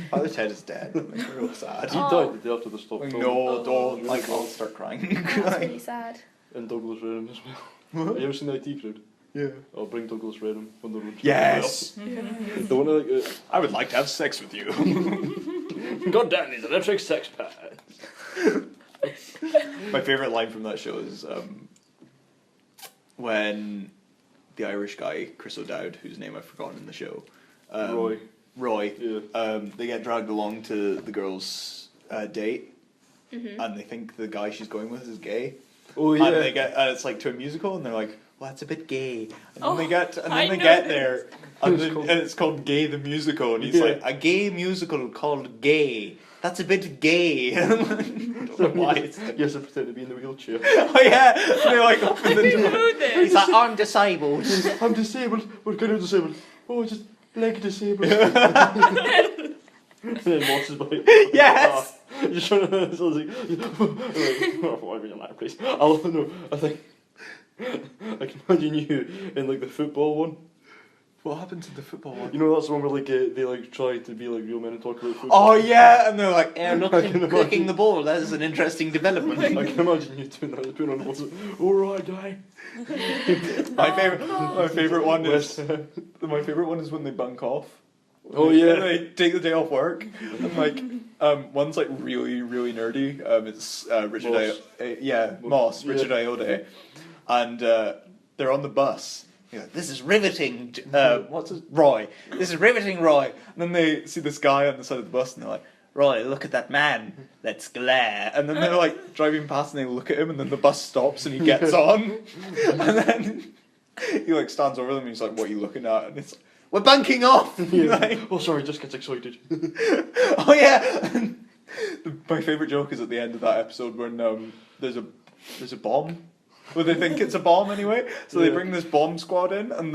Father Ted is dead. That makes me real sad. He Oh. died the day after the stop film. No, don't. Really Like, I'll bad. start crying. That's really sad. And Douglas Reddam as well. Have you ever seen the IT Crowd? Yeah. I'll bring Douglas Reddam when they're on. Yes. The one like, I would like to have sex with you. God damn these electric sex pads. My favourite line from that show is when the Irish guy, Chris O'Dowd, whose name I've forgotten in the show, Roy, Yeah. they get dragged along to the girl's date, Mm-hmm. and they think the guy she's going with is gay. Oh yeah. And they get, and it's like to a musical, and they're like, "Well, that's a bit gay." And then Oh, they get, and I then they know get this. there, and, and it's called Gay the Musical, and he's Yeah. like, "A gay musical called Gay. That's a bit gay." I don't know why. It's You have to pretend to be in the wheelchair. oh yeah, and they like open the door. Know this. He's like, "I'm disabled." I'm disabled. What kind of disabled? Oh, just leg disabled. And then Moss is like, Yes! You're trying to, so like, why would you lie, please? I think, I can imagine you in like the football one. What happened to the football one? You know that's the one where like they like try to be like real men and talk about football. Oh yeah, and they're like, "Look I can at clicking imagine. the ball. That is an interesting development." I can imagine you doing that, putting on the ball. Alright, guy. My favorite one is when they bunk off. Oh And yeah. they take the day off work, and like one's like really really nerdy. It's Richard Moss. Richard Iode, and they're on the bus. You're like, "This is riveting, what's his Roy? This is riveting, Roy." And then they see this guy on the side of the bus, and they're like, "Roy, look at that man. Let's glare." And then they're like driving past, and they look at him, and then the bus stops, and he gets on, and then he like stands over them, and he's like, "What are you looking at?" And it's like, "We're bunking off." Like, Oh sorry, just gets excited. oh yeah. My favourite joke is at the end of that episode when there's a bomb. Well, they think it's a bomb anyway, so they Yeah. bring this bomb squad in, and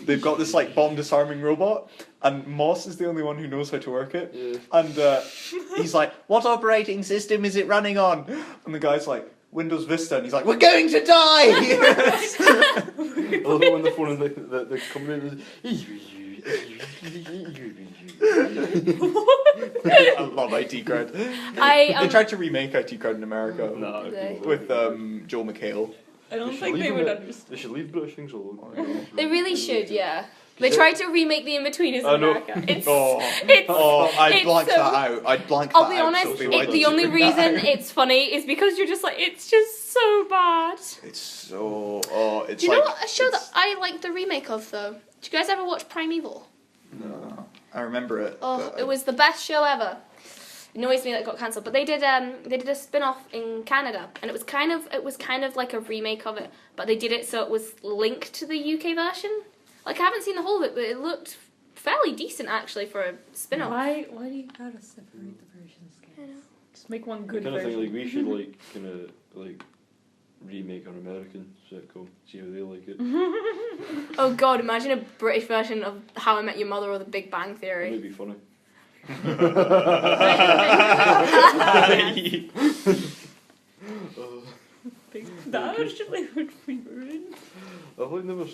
they've got this like bomb disarming robot, and Moss is the only one who knows how to work it, Yeah. and he's like, "What operating system is it running on?" And the guy's like, "Windows Vista," and he's like, "We're going to die." I love it when the phone and the company I love IT Crowd. I They tried to remake IT Crowd in America No, They- with Joel McHale. I don't should think leave they them would at- understand. They should leave British things alone. They really should, yeah. They tried to remake the In-Betweeners in I know. America. It's, Oh, it's, I'd it's blank so- that out. I'd blank I'll that be out, honest, Sophie. Why the did you only bring that reason out? it's funny is because you're just like, it's just so bad. It's so. It's Do you like. know what a show that it's- I like the remake of, though? Did you guys ever watch Primeval? No, I remember it. Oh, but it was the best show ever. It annoys me that it got cancelled, but they did a spin-off in Canada, and it was kind of like a remake of it, but they did it so it was linked to the UK version. Like I haven't seen the whole of it, but it looked fairly decent actually for a spin-off. Why do you gotta separate the versions, guys? Just make one good kind of version. think like we should like kind of like remake an American sitcom, see how they like it. Oh god, imagine a British version of How I Met Your Mother or The Big Bang That Theory. would be funny. That actually would be ruined. I've like never.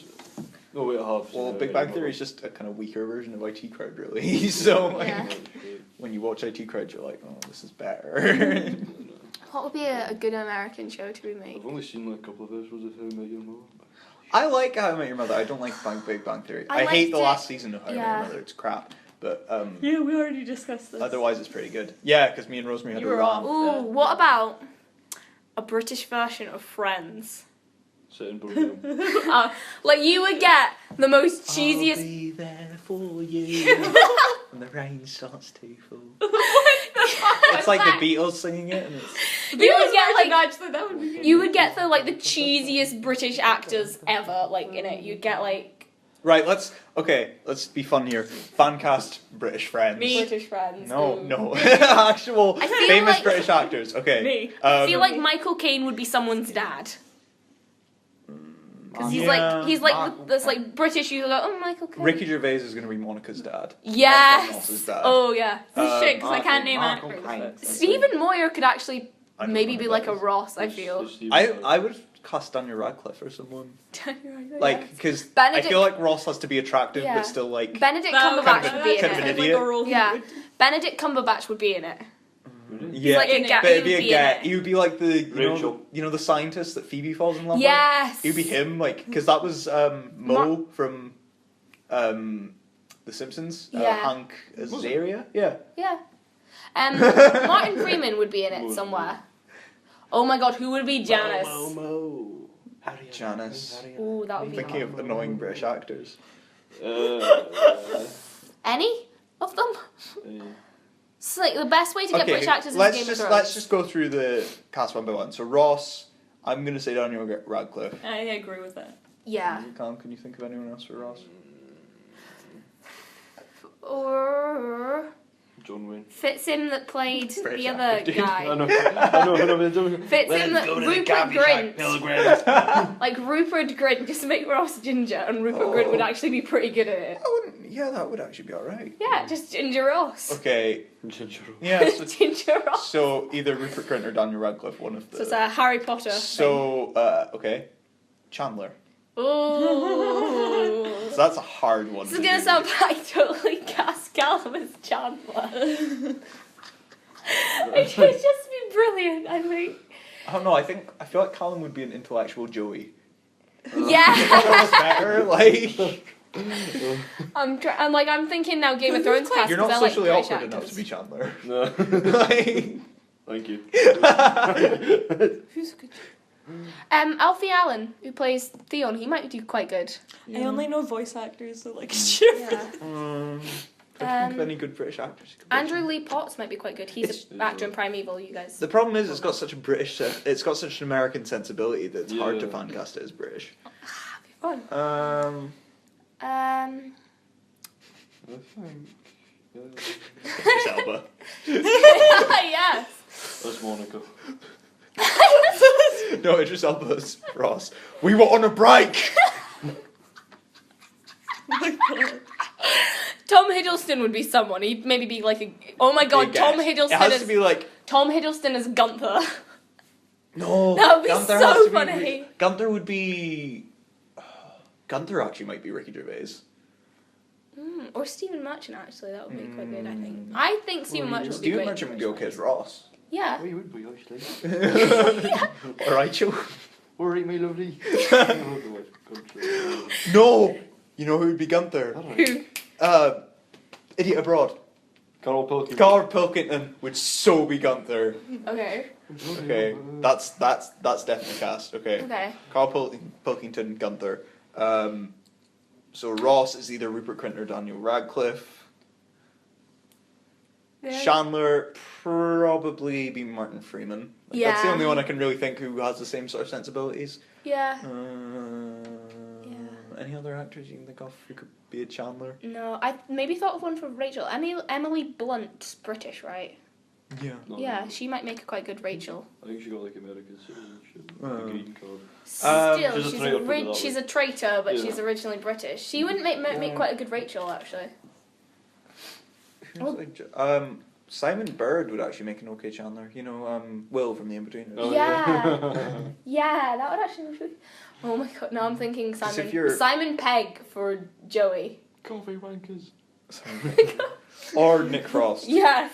No wait, I have. Well, seen Big it, Bang yeah. Theory is just a kind of weaker version of IT Crowd, really. So like, Yeah. when you watch IT Crowd, you're like, oh, this is better. What would be a good American show to remake? I've only seen like a couple of episodes of How I Met Your Mother. I like How I Met Your Mother. I don't like Big Bang Theory. I I hate liked the it. last season of How I Met Yeah. Your Mother. It's crap. But Yeah, we already discussed this. otherwise, it's pretty good. Yeah, because me and Rosemary had You a were rant. off. Ooh, what about a British version of Friends? Sit in Birmingham. Like you would get the most I'll cheesiest. be there for you when the rain starts to fall. It's like the Beatles singing it, and it's You would get like actually, that would be good. you would get the like the cheesiest British actors ever like in it. You'd get like right. Let's be fun here. Fancast British friends. British Friends. No, Ooh. no, actual I feel famous like- British actors. Okay. Me. I feel like Michael Caine would be someone's dad. Because he's like this like British. You go, oh Michael Caine. Ricky Gervais is going to be Monica's dad. Yes. Else's dad. Oh yeah. Shit, because I can't name Michael actors. Caine. Stephen Moyer could actually I don't maybe know be who like that a is. Ross. I feel. I would cast Daniel Radcliffe or someone like because I Benedict- feel like Ross has to be attractive Yeah. but still like Benedict That would Cumberbatch kind of would be in kind of an it. idiot. Yeah. Benedict Cumberbatch would be in it. yeah. like a but he it'd would be a be in get. it. He would be like the Rachel. you know the scientist that Phoebe falls in love with. Yes. He'd be him like because that was Mo from The Simpsons. Yeah. Hank Azaria. Yeah. Yeah. Martin Freeman would be in it somewhere. Oh my god, who would be Janice? Janice. Ooh, that would I'm be thinking hot. of annoying British actors. Any of them? It's like the best way to get British actors is Game of Thrones. let's just go through the cast one by one. So Ross, I'm gonna say Daniel Radcliffe. I agree with that. Yeah. Callum, can you think of anyone else for Ross? Or John Wayne. fits in that played British the other actor, dude. guy. I know. Fits in that Rupert Grint. Like Rupert Grint, just make Ross ginger, and Rupert Grint would actually be pretty good at it. That would actually be alright. Yeah, just ginger Ross. Okay. Ginger. Yeah. So, Ginger Ross. so either Rupert Grint or Daniel Radcliffe, one of the. So it's a Harry Potter. So okay, Chandler. Ooh. So that's a hard one. This is gonna sound bad. I totally cast Callum as Chandler. It would just be brilliant, I think. I don't know. I feel like Callum would be an intellectual Joey. Yeah. Better, like. I'm thinking now Game of Thrones cast. You're 'cause not I like socially British awkward enough actors. to be Chandler. No. Like- Thank you. Who's good? Alfie Allen, who plays Theon, he might do quite good. I only know voice actors, so like shit. Don't think of any good British actors. Andrew Lee Potts might be quite good. He's It's- an actor in Primeval, you guys. The problem is, it's got such a British, it's got such an American sensibility that it's hard to Yeah. fan cast it as British. Fun. Idris Elba. Yes. That's Monica. No, Idris Elba's Ross. We were on a break. Tom Hiddleston would be someone. He'd maybe be like a. Oh my god, Big Tom guess. Hiddleston It has is. to be like Tom Hiddleston is Gunther. no. That would be Gunther so has to be funny. Gunther would be. Gunther actually might be Ricky Gervais. Or Stephen Merchant, actually. That would be quite good, I think. I think Stephen Merchant would be Stephen great. Merchant would be okay as Ross. Yeah. Oh, you would be actually. All right, Joe. Alright, my lovely. No. You know who would be Gunther? Who? Idiot Abroad. Carl Pilkington. Carl Pilkington would so be Gunther. Okay. Okay, that's definitely cast. Okay. Okay. Carl Pilkington, Gunther. So Ross is either Rupert Grint or Daniel Radcliffe. Yeah. Chandler probably be Martin Freeman. Like, that's the Yeah. only one I can really think who has the same sort of sensibilities. Yeah. Uh, Any other actors you can think of who could be a Chandler? No, I maybe thought of one for Rachel. Emily Blunt's British, right? Yeah. No, Yeah, she might make a quite good Rachel. I think she got like American citizenship, Oh. the green card. Still, She's a traitor, put it that she's way. a traitor, but Yeah. she's originally British. She wouldn't make quite a good Rachel, actually. Simon Bird would actually make an okay Chandler. You know, Will from The In-Between. Oh, Yeah. Yeah, that would actually be... Oh my god, now I'm thinking 'Cause if Simon... you're- Simon Pegg for Joey. Coffee wankers. Or Nick Frost. Yes.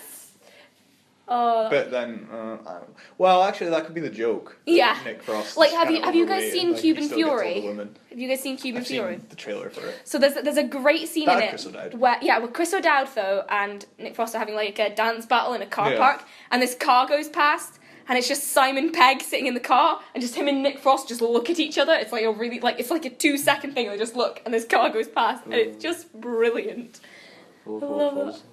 But then, I don't, well, actually, that could be the joke. Yeah. Nick Frost. Like, is have kind you of you guys overrated, seen like, Cuban he still gets all Fury? the women. Have you guys seen Cuban I've Fury? seen the trailer for it. So there's a great scene That in had it Chris O'Dowd. where Chris O'Dowd though and Nick Frost are having like a dance battle in a car Yeah. park, and this car goes past, and it's just Simon Pegg sitting in the car, and just him and Nick Frost just look at each other. It's like a really it's like a 2-second thing. They just look, and this car goes past, and it's just brilliant. I love love Hot it. Fuzz.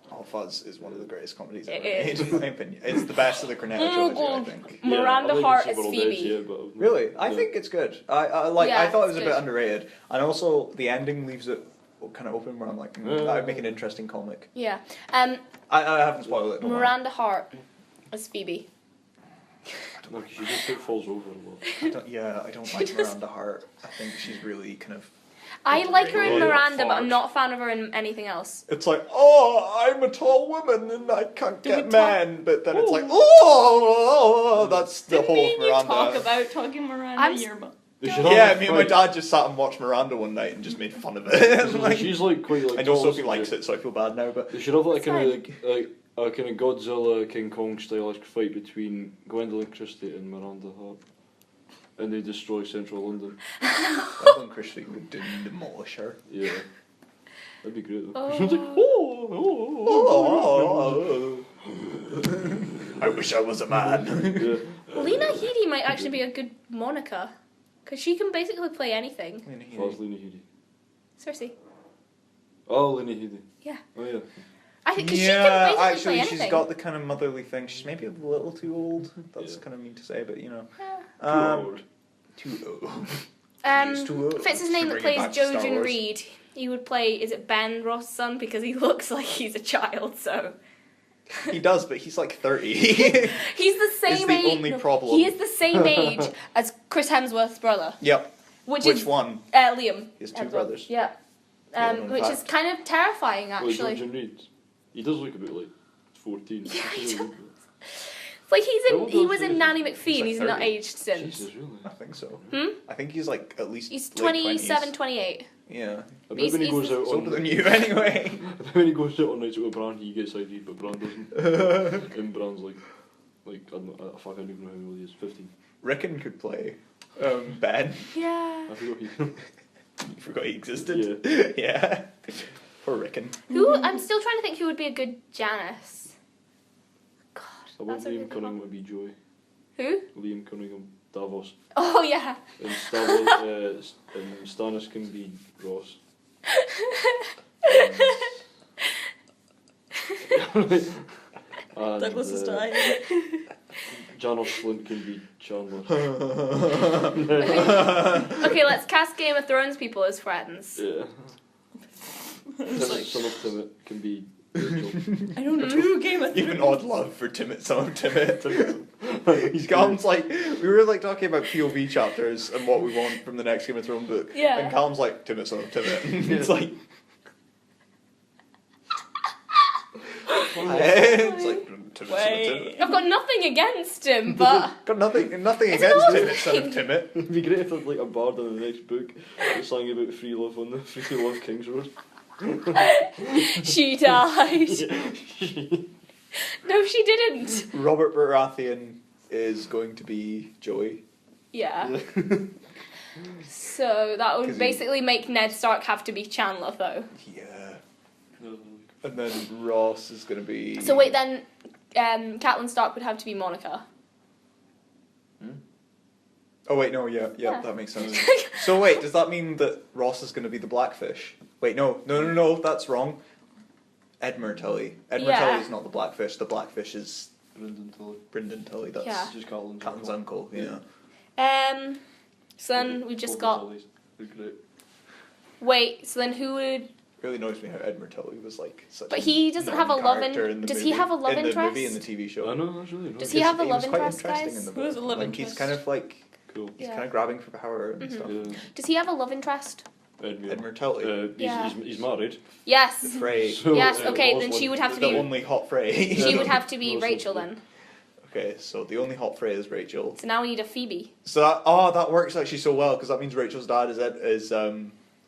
All Fuzz is one of the greatest comedies It ever made, is. in my opinion. It's the best of the Cornetto Oh, trilogy, I God. think. Miranda I Hart think as it's World Phoebe. Edge, but Really? I yeah. think it's good. I Yeah, thought it was it's a bit good. underrated. And also, the ending leaves it kind of open where I'm like, Yeah. that would make an interesting comic. Yeah. I haven't spoiled it, don't worry. Miranda Hart as Phoebe. No, 'cause she just like, falls over a lot. I don't like Miranda Hart. I think she's really kind of... I like her in Oh, Miranda, but Fart. I'm not a fan of her in anything else. It's like, oh, I'm a tall woman and I can't Do get we talk- men. But then it's like, oh, that's the whole Me of and you talk Miranda. about talking Miranda. I'm s- Your mum. They should Yeah, have, me and my like- dad just sat and watched Miranda one night and just made fun of it. Like, She's like quite like. I know tall, Sophie isn't likes she? it, so I feel bad now. But They should have like It's kind of like a kind of Godzilla King Kong style fight between Gwendolyn Christie and Miranda Hart, and they destroy central London. Evelyn Christie would demolish her. Yeah, that'd be great. Though. Oh. She's like, oh. I wish I was a man. Yeah. Lena Headey might actually be a good Monica, because she can basically play anything. That's Lena Headey. Cersei. Oh, Lena Headey. Yeah. Oh yeah. I think because she Yeah, can basically actually, play she's anything. got the kind of motherly thing. She's maybe a little too old. That's Yeah. kind of mean to say, but you know. Yeah. Too Too old. Um, She's too old. Fits his name Should that bring it plays back to Star Jojen Wars. Reed. He would play, is it Ben Ross' son? Because he looks like he's a child, so. He does, but he's like 30. He's the same the age. only problem. He is the same age as Chris Hemsworth's brother. Yep. Which Which is one? Liam. He has two Hemsworth. brothers. Yeah. Yeah, known Which is fact. kind of terrifying, Like actually. Georgian Reed. He does look about like 14. Yeah, he does. It's like How he old was is in he? Nanny He's McPhee, and like he's not 30. aged since. Jesus, really? I think so. Hmm? I think he's like at least He's late 27, 20s. 28. Yeah. I bet He's- when he he's goes out He's on older than you anyway. I bet when he goes out on nights out with Bran, he gets ID'd, but Bran doesn't. And Bran's like I don't know, I don't even know how old he is, 15. Rickon could play Ben. Yeah. I forgot he. You forgot he existed. Yeah. Poor Rickon. Who? I'm still trying to think who would be a good Janice. God, I want that's a Liam good Cunningham one. to be Joey. Who? Liam Cunningham, Davos. Oh yeah. And and Stannis can be Ross. And, Douglas is dying. Janos Flint can be Chandler. Okay, let's cast Game of Thrones people as friends. Yeah. Son of Timot can be Rachel. I don't know who Game of Even Thrones. odd love for Timot, son of Timot. He's Callum's like, we were like talking about POV chapters and what we want from the next Game of Thrones book. Yeah. And Callum's like, Timot, son of Timot. It's like... it's like, Timot, son of Timot. I've got nothing against him, but Got nothing It's against another Timot, son of thing. Timot. It'd be great if there's like a bard in the next book that sang about free love on the Free Love King's Road. she died. No, she didn't. Robert Baratheon is going to be Joey. Yeah. So that 'Cause would he- basically make Ned Stark have to be Chandler, though. Yeah. And then Ross is going to be... So wait, then Catelyn Stark would have to be Monica. Oh wait, no, yeah, Yeah. that makes sense. So wait, does that mean that Ross is going to be the Blackfish? Wait, no, that's wrong. Edmure Tully. Edmure Yeah. Tully is not the Blackfish. The Blackfish is Brendan Tully. Brendan Tully. That's Yeah. Just Catelyn's Catelyn's uncle. Yeah. So then we just got Tully's. They're great. Wait, so then who would... Really annoys me how Ed Murtelli was like such But a he doesn't have a love non-character in- the does he movie- have a love in the interest? movie and the TV show. I know, actually. No. Does he have a He love was quite interest, interesting guys? in the Who has book. a love Like, he's interest? kind of like Cool. he's Yeah. kind of grabbing for power and Mhm. stuff. Yeah. Does he have a love interest? Ed Murtelli, Yeah. He's married. Yes. Frey, So, Yes, okay, then Rosalind- she would have to the be... only hot Frey. She would have to be Rosalind. Rachel then. Okay, so the only hot Frey is Rachel. So now we need a Phoebe. So that works actually so well because that means Rachel's dad is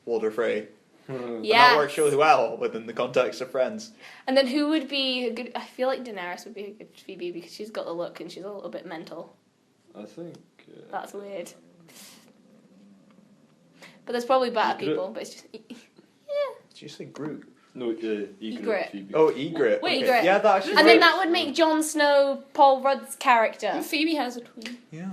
Walter Frey. And Yeah. that works really well within the context of Friends. And then who would be a good... I feel like Daenerys would be a good Phoebe because she's got the look and she's a little bit mental. I think. That's weird. But there's probably better Egret. people, but it's just... Did you say Groot? No, Egret. Egret. Phoebe. Oh, Egret. Wait, okay. Egret. Yeah, that actually And then works. that would make Jon Snow Paul Rudd's character. Phoebe has a twin. Yeah.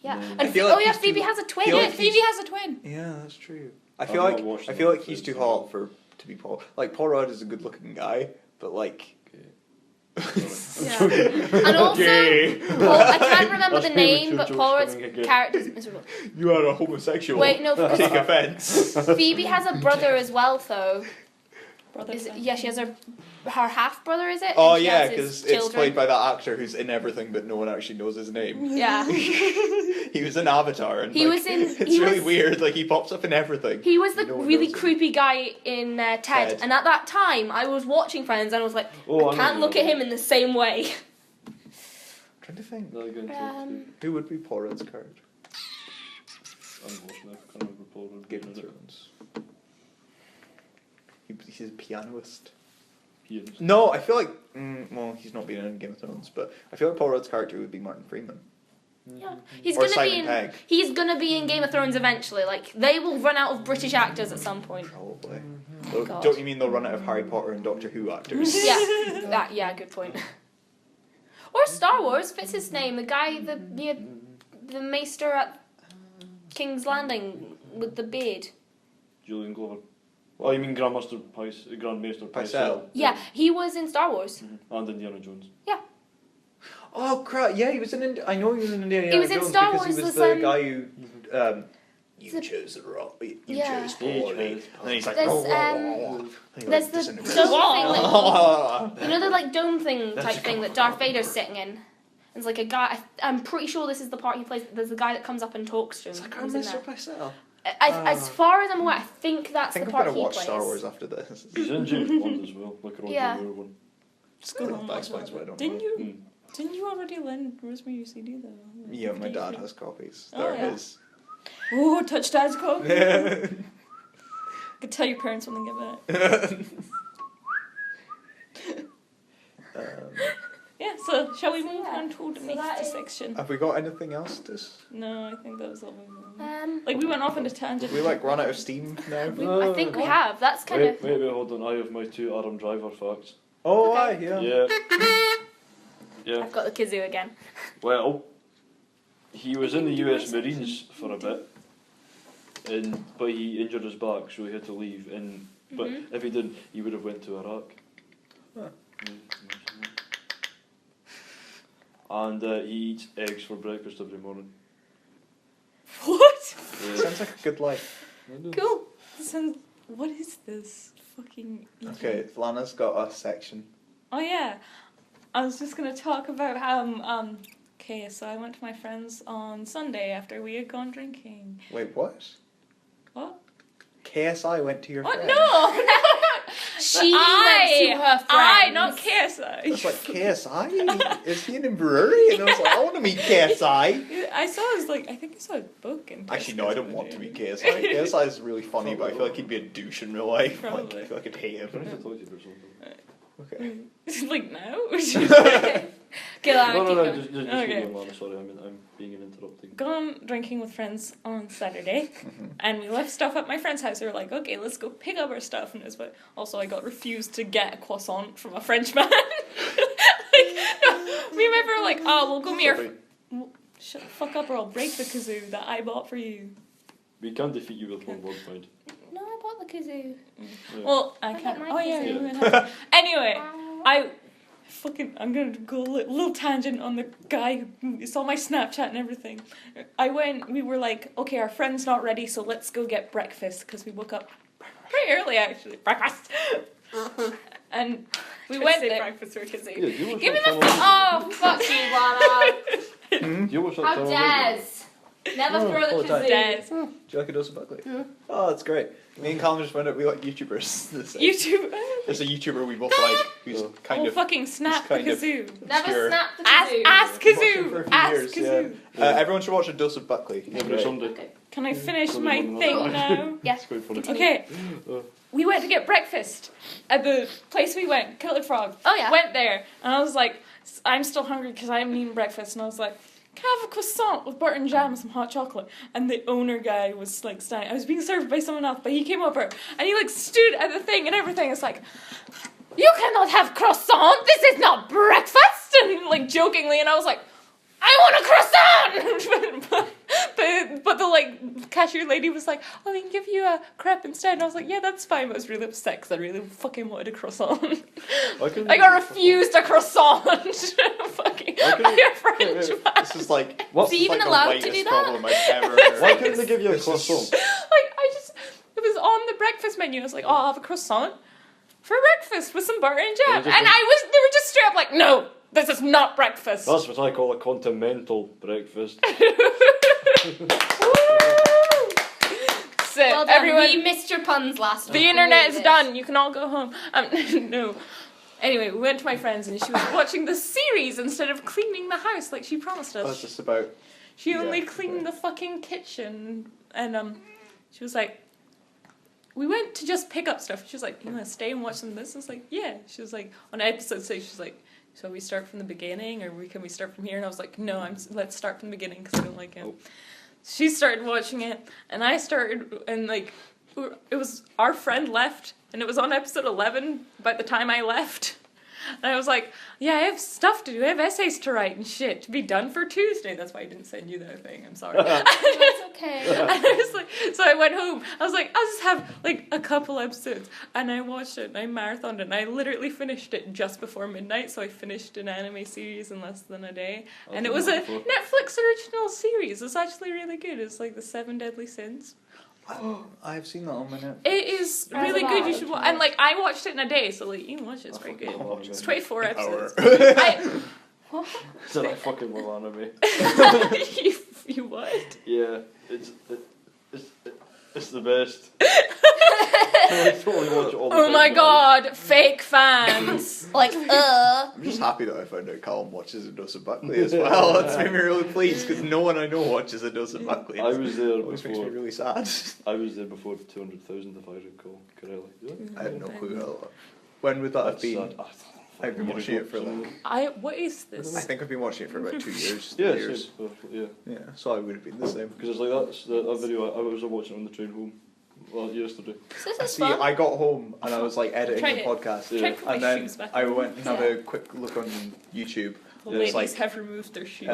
Yeah. Mm. And I feel like yeah, he's Phoebe too- has a twin. feel Yeah, like Phoebe has a twin. Yeah, that's true. I've not watched I feel like the he's too Friends, hot to be Paul. Like Paul Rudd is a good-looking guy, but like. Yeah. And also, Okay. Paul, I can't remember That's the premature name, but jokes Paul Rudd's coming again. character's miserable. You are a homosexual. Wait, no, Take offence. Phoebe has a brother as well, though. Brother Is it, twin. yeah, she has her half brother, is it? Oh And she yeah, has his because it's children. played by that actor who's in everything, but no one actually knows his name. Yeah. He was in Avatar, and He like, was in- It's he really was- weird. Like he pops up in everything. He was the No one really knows him. creepy guy in Ted. Ted. And at that time, I was watching Friends and I was like, Oh, I can't know look at him in the same way. trying to think. No, go into it. Who would be Paul Rudd's character? I'm watching it. I can't remember Paul Rudd Game being of in it. Thrones. He's a pianist. Pianist. No, I feel like well, he's not been in Game of Thrones, but I feel like Paul Rudd's character would be Martin Freeman. Yeah. He's Or gonna Simon be in Pegg. He's gonna be in Game of Thrones eventually. Like they will run out of British actors at some point. Probably. Oh, God. Don't you mean they'll run out of Harry Potter and Doctor Who actors? Yeah, good point. Or Star Wars, what's his name? The guy, the maester at King's Landing with the beard. Julian Glover. Oh, you mean Grandmaster Grandmaster Pycelle. Yeah, he was in Star Wars. And Indiana Jones. Oh crap! Yeah, he was in. I know he was in Indiana He was in Jones Star because Wars he was as, the guy who. You the- chose the wrong. You Yeah. chose poorly. And then he's like. There's, And he, There's like, the disintegrates. dome thing, Oh. you know the like dome thing type thing that Darth Vader's sitting in. It's like a guy. I'm pretty sure this is the part he plays. There's a guy that comes up and talks to him. It's like He's in Mr. there. Pycelle. As far as I'm aware, I think I that's think the I'm part gonna he watch plays. Star Wars after this. He's in James Bond as well, like a Roger Yeah. Moore one. Just go home and That watch explains that. why I don't Didn't know. you? Didn't you already lend Rosemary your CD though? Yeah, my dad has copies. Oh, They're yeah. his. Oh, touch dad's copy. Yeah. Could tell your parents when they get back. Yeah, so shall we move on to the So that next is- section? Have we got anything else to? No, I think that was all we wanted. Um, Like we went off on a tangent. We like run out of steam now. I think we have. That's kind of. Wait, hold on. I have my 2 Adam Driver facts. Oh, Okay. aye, yeah. Yeah. Yeah. I've got the kazoo again. Well, he was in the US Marines for a bit, but he injured his back, so he had to leave. But if he didn't, he would have went to Iraq. Huh. And he eats eggs for breakfast every morning. What? Yeah. Sounds like a good life. Cool. Sounds. What is this fucking? eating? Okay, Lana's got a section. Oh yeah, I was just gonna talk about how Okay, so I went to my friends on Sunday after we had gone drinking. Wait, what? What? KSI went to your What? friend. No. She went to her friends. I, not KSI. It's like KSI? Is he an Inverary? And I was like, I want to meet KSI. I saw his I think I saw his book in Actually, no, I don't want to meet. meet KSI. KSI is really funny, but I feel like he'd be a douche in real life. Like, Probably. I feel like I'd hate I need to him. talk to you or something. Okay. Like now? Okay, Lara, No, keep no, going. just Okay. keep going, Lana. Sorry, I'm being an interrupting. Gone drinking with friends on Saturday, and we left stuff at my friend's house. We were like, okay, let's go pick up our stuff. And it was but also I got refused to get a croissant from a French man. Me and my friend were like, oh, we'll go meet our. Sorry. Shut the fuck up, or I'll break the kazoo that I bought for you. We can defeat you with one word, mind. No, I bought the kazoo. Yeah. Well, I I can't. got my Oh yeah. kazoo. we went out. Anyway, I'm gonna go a little tangent on the guy who saw my Snapchat and everything. We were like, okay, our friend's not ready, so let's go get breakfast, because we woke up pretty early, actually. Breakfast! And we went there. breakfast for Kazoo. Yeah, you watch Give me that the channel. Oh, fuck you, Lana. You watch that How channel? dares. Never throw the apologise. kazoo. Dares. Do you like a dose of Buckley? Oh, that's great. Me and Colin just found out we like YouTubers. YouTube. There's a YouTuber we both like who's kind Oh, of fucking snap the kind of kazoo. Never obscure. snap the Ask kazoo. Watched him for a kazoo. few Ask years, kazoo. yeah. Everyone should watch a dose of Buckley. Every Sunday. Okay. Can I finish Sorry, my Mum, thing that's now? Yeah. It's quite funny. Okay. We went to get breakfast at the place we went, Killer Frog. Oh, yeah. Went there, and I was like, I'm still hungry because I haven't eaten breakfast, and I was like, can I have a croissant with butter and jam and some hot chocolate? And the owner guy was like standing. I was being served by someone else, but he came over and he like stood at the thing and everything. It's like, you cannot have croissant. This is not breakfast. And like jokingly, and I was like, I want a croissant. but the like cashier lady was like, oh, we can give you a crepe instead. And I was like, yeah, that's fine. But I was really upset because I really fucking wanted a croissant. I got refused a croissant. Fucking by a French man. This is like What? So you even like allowed the to do latest that? problem I've ever heard. Why couldn't they give you a This is- croissant? It was on the breakfast menu. I was like, oh, I'll have a croissant for breakfast with some butter and jam. Yeah, And they were just straight up like, no, this is not breakfast. That's what I call a continental breakfast. So Well done. everyone, We missed your puns last week. the internet is done. You can all go home. No. Anyway, we went to my friend's and she was watching the series instead of cleaning the house like she promised us. That's just about. She only Yeah, cleaned the fucking kitchen, and she was like, we went to just pick up stuff. She was like, you want to stay and watch some of this? I was like, yeah. She was like, on episode 6, she's like, shall we start from the beginning, or can we start from here? And I was like, no, let's start from the beginning because I don't like it. She started watching it, and I started, and like, it was, our friend left, and it was on episode 11 by the time I left. And I was like, yeah, I have stuff to do. I have essays to write and shit to be done for Tuesday. That's why I didn't send you that thing. I'm sorry. That's okay. And I was like, so I went home. I was like, I'll just have like a couple episodes. And I watched it and I marathoned it. And I literally finished it just before midnight. So I finished an anime series in less than a day. And it was a Netflix original series. It's actually really good. It's like the 7 Deadly Sins. I've seen that on my net. It is really good. You should watch. And like I watched it in a day, so like you can watch it. It's pretty good. It's 24 episodes. Is that like fucking more anime? you what? Yeah, it's the best. I totally watch it all the Oh time, my guys. god, fake fans. Like, I'm just happy that I found out Callum watches a dose of Buckley as well. That's made me really pleased because no one I know watches a dose of Buckley. I was there Always makes me before. really sad. I was there before 200,000, if I recall correctly. Yeah? I have no clue how. When would that have That's been? sad. I've been watching it for like. What is this? I think I've been watching it for about 2 years. Yeah, 3 years. same. Yeah. Yeah, so I would have been the same. Because it's like that's a video I was watching on the train home. Well, yesterday. so this is See, fun. I got home and I was like editing Try the it. podcast, Try to put my and then shoes back I on. went and had a quick look on YouTube. The Yeah, ladies it's like, have removed their shoes.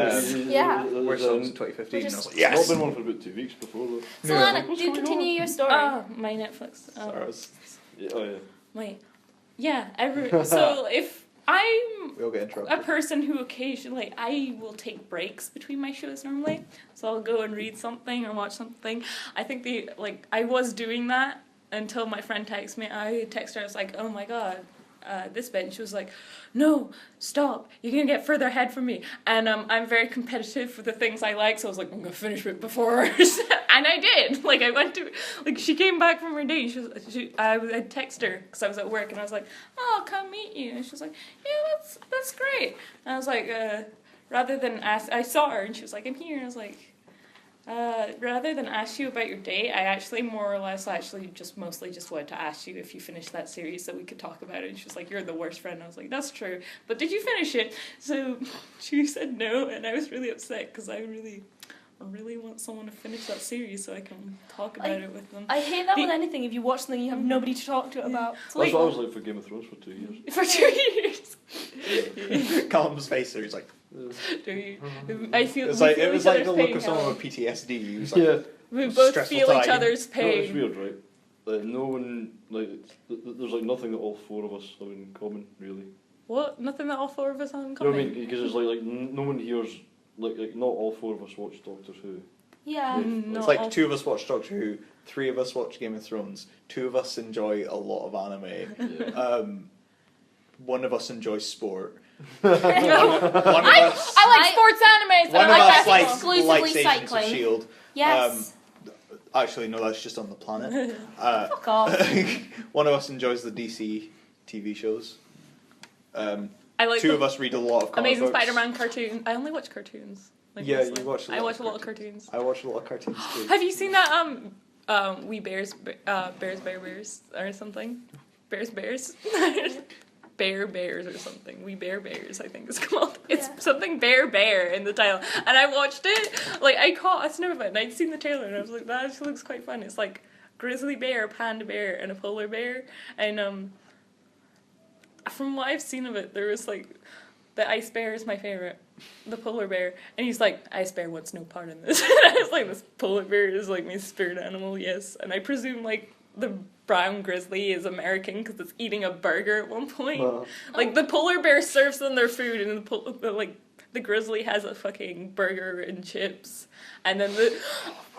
Yeah. Where There's, songs in 2015, and I was like, It's yes. not been one for about 2 weeks before though. So, Yeah. Lana, do continue your story. My Netflix. Sorry, I was- Yeah, oh yeah. Wait. Yeah, so if I'm we all get a interrupted. person who occasionally, I will take breaks between my shows normally. So I'll go and read something or watch something. I think I was doing that until my friend texted me. I texted her, I was like, oh my god, this bit. And she was like, no, stop. You're going to get further ahead from me. And I'm very competitive for the things I like. So I was like, I'm going to finish it before hers. And I did. Like, I went to, like, she came back from her date. I texted her because I was at work. And I was like, oh, I'll come meet you. And she was like, yeah, that's great. And I was like, rather than ask, I saw her and she was like, I'm here. And I was like, rather than ask you about your date, I actually more or less mostly just wanted to ask you if you finished that series so we could talk about it. And she was like, you're the worst friend. And I was like, that's true. But did you finish it? So she said no, and I was really upset because I really want someone to finish that series so I can talk about it with them. I hate that with anything. If you watch something, you have nobody to talk to it about. So That's what I was like for Game of Thrones for 2 years. for 2 years. Callum's face there, he's like. Do you? I feel It was we like feel it was each like other's the look pain of someone now. with PTSD. He was like, Yeah. We both stressful feel each time. other's No, it's pain. weird, right? Like no one, like there's like nothing that all 4 of us have in common, really. What? Nothing that all four of us have in You know common? what I mean? Because it's like no one here's like not all four of us watch Doctor Who. Yeah. No, It's like all- 2 of us watch Doctor Who, 3 of us watch Game of Thrones, 2 of us enjoy a lot of anime, Yeah. 1 of us enjoys sport. No. One of us, I like sports animes. one and of I like us likes, exclusively likes Agents of cycling. S.H.I.E.L.D. Yes. Actually, no, that's just on the planet. Fuck off. One of us enjoys the DC TV shows. I like 2 the of us read a lot of comic Amazing books. Spider-Man cartoon. I only watch cartoons. Like, Yeah, mostly. you watch a lot I watch of a lot of cartoons. I watch a lot of cartoons too. Have you seen that We Bears Bears or something? Bears Bears or something. We Bears I think it's called. It's something bear in the title. And I watched it, like I caught a snippet of it and I'd seen the trailer and I was like, that actually looks quite fun. It's like grizzly bear, panda bear, and a polar bear. And from what I've seen of it, there was like the ice bear is my favorite. The polar bear. And he's like, ice bear wants no part in this. And I was like, this polar bear is like my spirit animal, yes. And I presume like the brown grizzly is American because it's eating a burger at one point. Like the polar bear serves them their food and the grizzly has a fucking burger and chips. And then the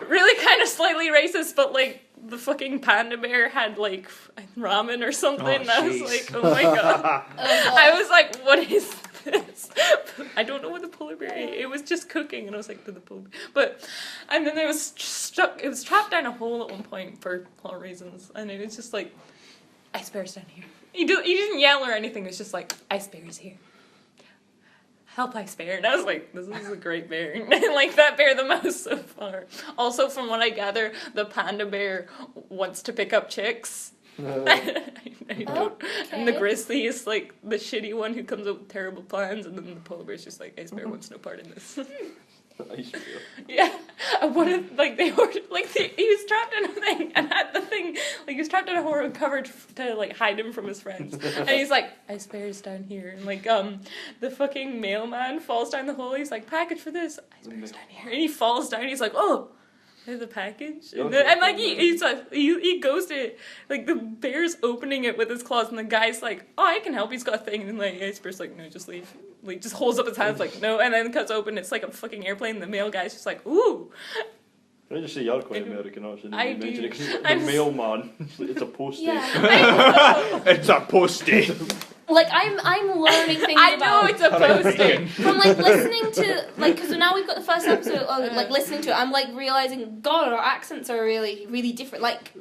really kind of slightly racist, but like the fucking panda bear had like ramen or something. Oh, And I was jeez. like, oh my god. I was like, what is this? I don't know what the polar bear ate. It was just cooking, and I was like, did the polar bear? But, and then it was stuck, it was trapped down a hole at one point for a lot of reasons, and it was just like, ice bear's down here. He didn't yell or anything, it was just like, ice bear's here. Help, ice bear. And I was like, this is a great bear. And I like that bear the most so far. Also, from what I gather, the panda bear wants to pick up chicks. I don't. And the grizzly is like the shitty one who comes up with terrible plans, and then the polar bear's just like, ice bear wants no part in this. Ice bear. Yeah. What if like they were like he was trapped in a thing and had the thing like he was trapped in a horror cover to like hide him from his friends, and he's like, ice bear's down here, and like the fucking mailman falls down the hole. He's like, package for this. Ice bear's down here, and he falls down. He's like, oh. There's a package, and like he goes to like the bear's opening it with his claws, and the guy's like, "Oh, I can help. He's got a thing." And like Ice Bear's like, "No, just leave." Like just holds up his hands like, "No," and then it cuts open. It's like a fucking airplane. And the male guy's just like, "Ooh." Can I just say you're quite American actually? I You do. mentioned it 'cause the I'm mailman. It's a postie. Yeah. It's a postie. Like I'm learning things I know about it's a posting. from like listening to like because now we've got the first episode of like listening to it. I'm like realizing God, our accents are really really different. Like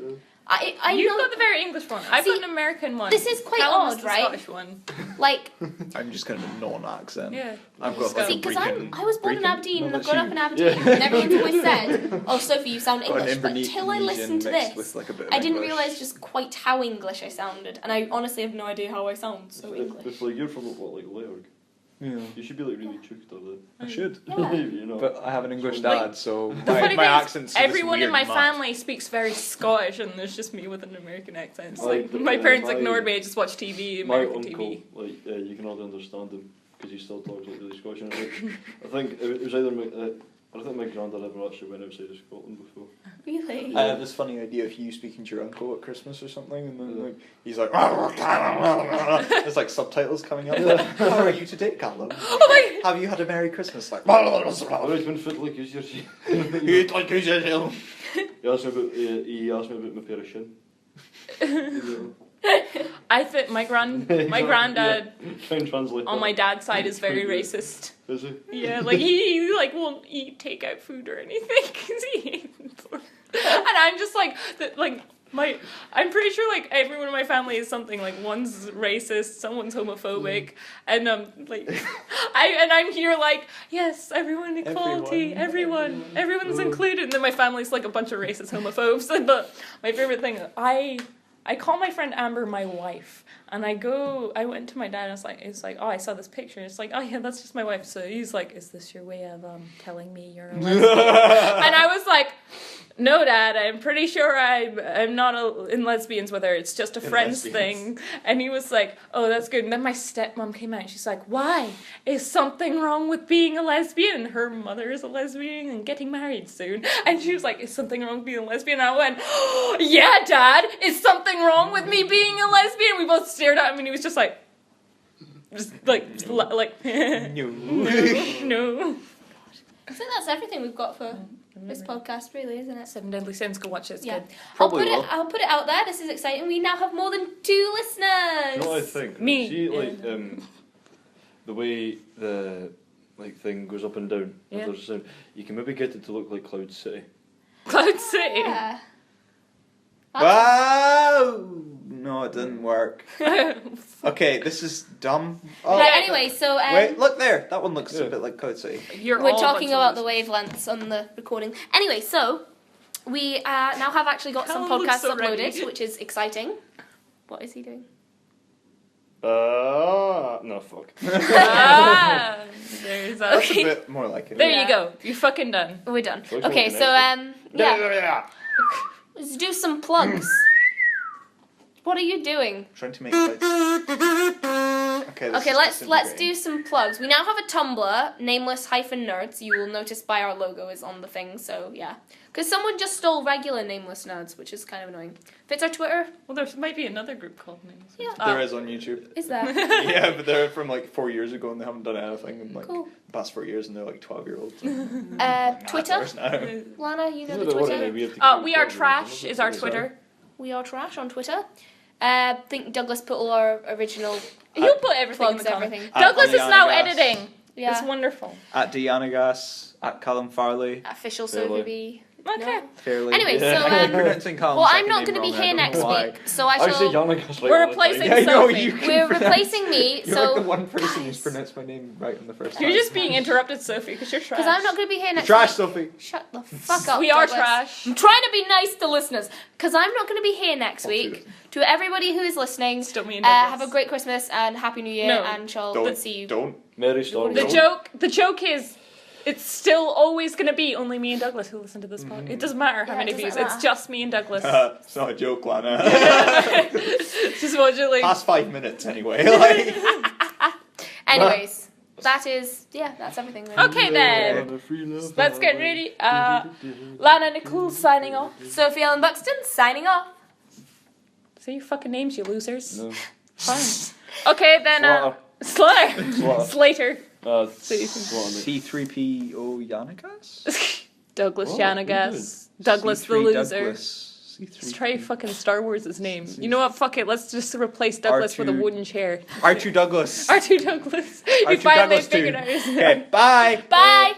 I You've know got the very English one. I've See, got an American one. this is quite Callum has odd, the right? Scottish one. like I'm just kind of a non-accent. Yeah. I've got like see a because Brecon. I was born in Brecon? Aberdeen and No, I've grown up in that's Aberdeen and everyone's always said, "Oh, Sophie, you sound you. Got an English." But until I Indonesian listened to mixed this, with, like, a bit of I didn't English. realise just quite how English I sounded, and I honestly have no idea how I sound so English. If like you're from what like Lerg, Yeah, you should be like really chuked of it. I should. Yeah. You know. But I have an English Like, dad, so The funny my thing is, accent's everyone in weird my mutt. family speaks very Scottish, and there's just me with an American accent. It's Like, like my parents my- ignored me. I just watch TV, My American uncle, TV. like, you can hardly understand him because he still talks like really Scottish. And I think it was either I don't think my granddad ever actually went outside of Scotland before. Really? I have this funny idea of you speaking to your uncle at Christmas or something, and then Yeah. like he's like, there's like subtitles coming up. How are you today, Callum? Oh my! Have you had a Merry Christmas? Like, I've always been fit like who's your you like who's your hill? He asked me about my pair of shin. I think my granddad Try and translate on that. my dad's side is very racist. Is he? Yeah, like he like won't eat takeout food or anything because he hates pork. And I'm just like I'm pretty sure like everyone in my family is something like one's racist, someone's homophobic, and I'm here like yes, everyone equality, everyone's included, and then my family's like a bunch of racist homophobes. But my favorite thing, I call my friend Amber my wife, and I went to my dad and it's like, oh, I saw this picture. It's like, oh yeah, that's just my wife. So he's like, is this your way of telling me you're a lesbian? And I was like, no, Dad, I'm pretty sure I'm not in lesbians with her. It's just a friends thing. And he was like, oh, that's good. And then my stepmom came out and she's like, why? Is something wrong with being a lesbian? And her mother is a lesbian and getting married soon. And she was like, is something wrong with being a lesbian? And I went, oh, yeah, Dad, is something wrong with me being a lesbian? We both stared at him and he was just like, Just like No. no. I think that's everything we've got for this podcast, really, isn't it? 7 Deadly Sins. Go watch it. It's Yeah. good. Probably will. I'll put it out there. This is exciting. We now have more than 2 listeners. You know what I think? Me. See, like, the way the thing goes up and down. Yeah. There's a sound. You can maybe get it to look like Cloud City. Cloud City. Yeah. Wow! No, it didn't work. Okay, this is dumb. Oh, Right, anyway, so wait, look there. That one looks Yeah. a bit like Code City. You're we're all talking bunch about the of wavelengths on the recording. Anyway, so we now have actually got some Callum looks podcasts so uploaded, ready. which is exciting. What is he doing? No, fuck. Ah, there's That's a. a bit more like it. There Yeah. you go. You're fucking done. We're done. Voice Okay, work so connected. yeah, let's do some plugs. What are you doing? Trying to make clouds. Okay, Okay, let's do some plugs. We now have a Tumblr, Nameless-Nerds. You will notice by our logo is on the thing, so yeah. Because someone just stole regular Nameless Nerds, which is kind of annoying. If it's our Twitter, Well, there might be another group called Nameless. Yeah. There is on YouTube. is there? Yeah, but they're from like 4 years ago and they haven't done anything in like Cool. the past 4 years and they're like 12-year-olds. Twitter? Now. Lana, you know the What Twitter? are we have to We keep Are plugging Trash them? is our Twitter. We Are Trash on Twitter. I think Douglas put all our original He'll put everything in plugs, the comment. everything. Douglas is now Gas. editing. Yeah. It's wonderful. At Deanagas, at Callum Farley, Official Fairly. Sophie. Okay. No. fairly. Anyway, Yeah. so I'm pronouncing Callum's well, I'm second not name going to be wrong, I here don't know next why. week, so I I say shall. Yannick We're replacing Yeah, I know, Sophie. you can We're pronounce- replacing me, You're so like the one person who's pronounced my name right in the first time. You're just being interrupted, Sophie, because you're trash. because I'm not going to be here next Trash, week. Sophie. Shut the fuck up. We are Douglas. trash. I'm trying to be nice to listeners because I'm not going to be here next week. To everybody who is listening, Still me and Douglas. have a great Christmas and Happy New Year, No. and shall Don't. see you. Don't. Mary Storm. The joke is, it's still always going to be only me and Douglas who listen to this podcast. It doesn't matter how Yeah, many it views. doesn't It's matter. just me and Douglas. It's not a joke, Lana. Just watch it like. Past 5 minutes anyway. Like. Anyways, that's everything. Really. Okay then. Let's get ready. Lana Nicole signing off. Sophie Ellen Buxton signing off. Say your fucking names, you losers. No. Fine. Okay then. Slaughter. Slater. Slater. Slaughter. C3PO Yanagas? Douglas Oh, Yanagas. Douglas the C3 loser. Douglas. Let's try fucking Star Wars' name. You know what? Fuck it. Let's just replace Douglas with a R2 wooden chair. R2 Douglas. R2 Douglas. You R2 finally Douglas figured too. out his name. Okay, bye. Bye.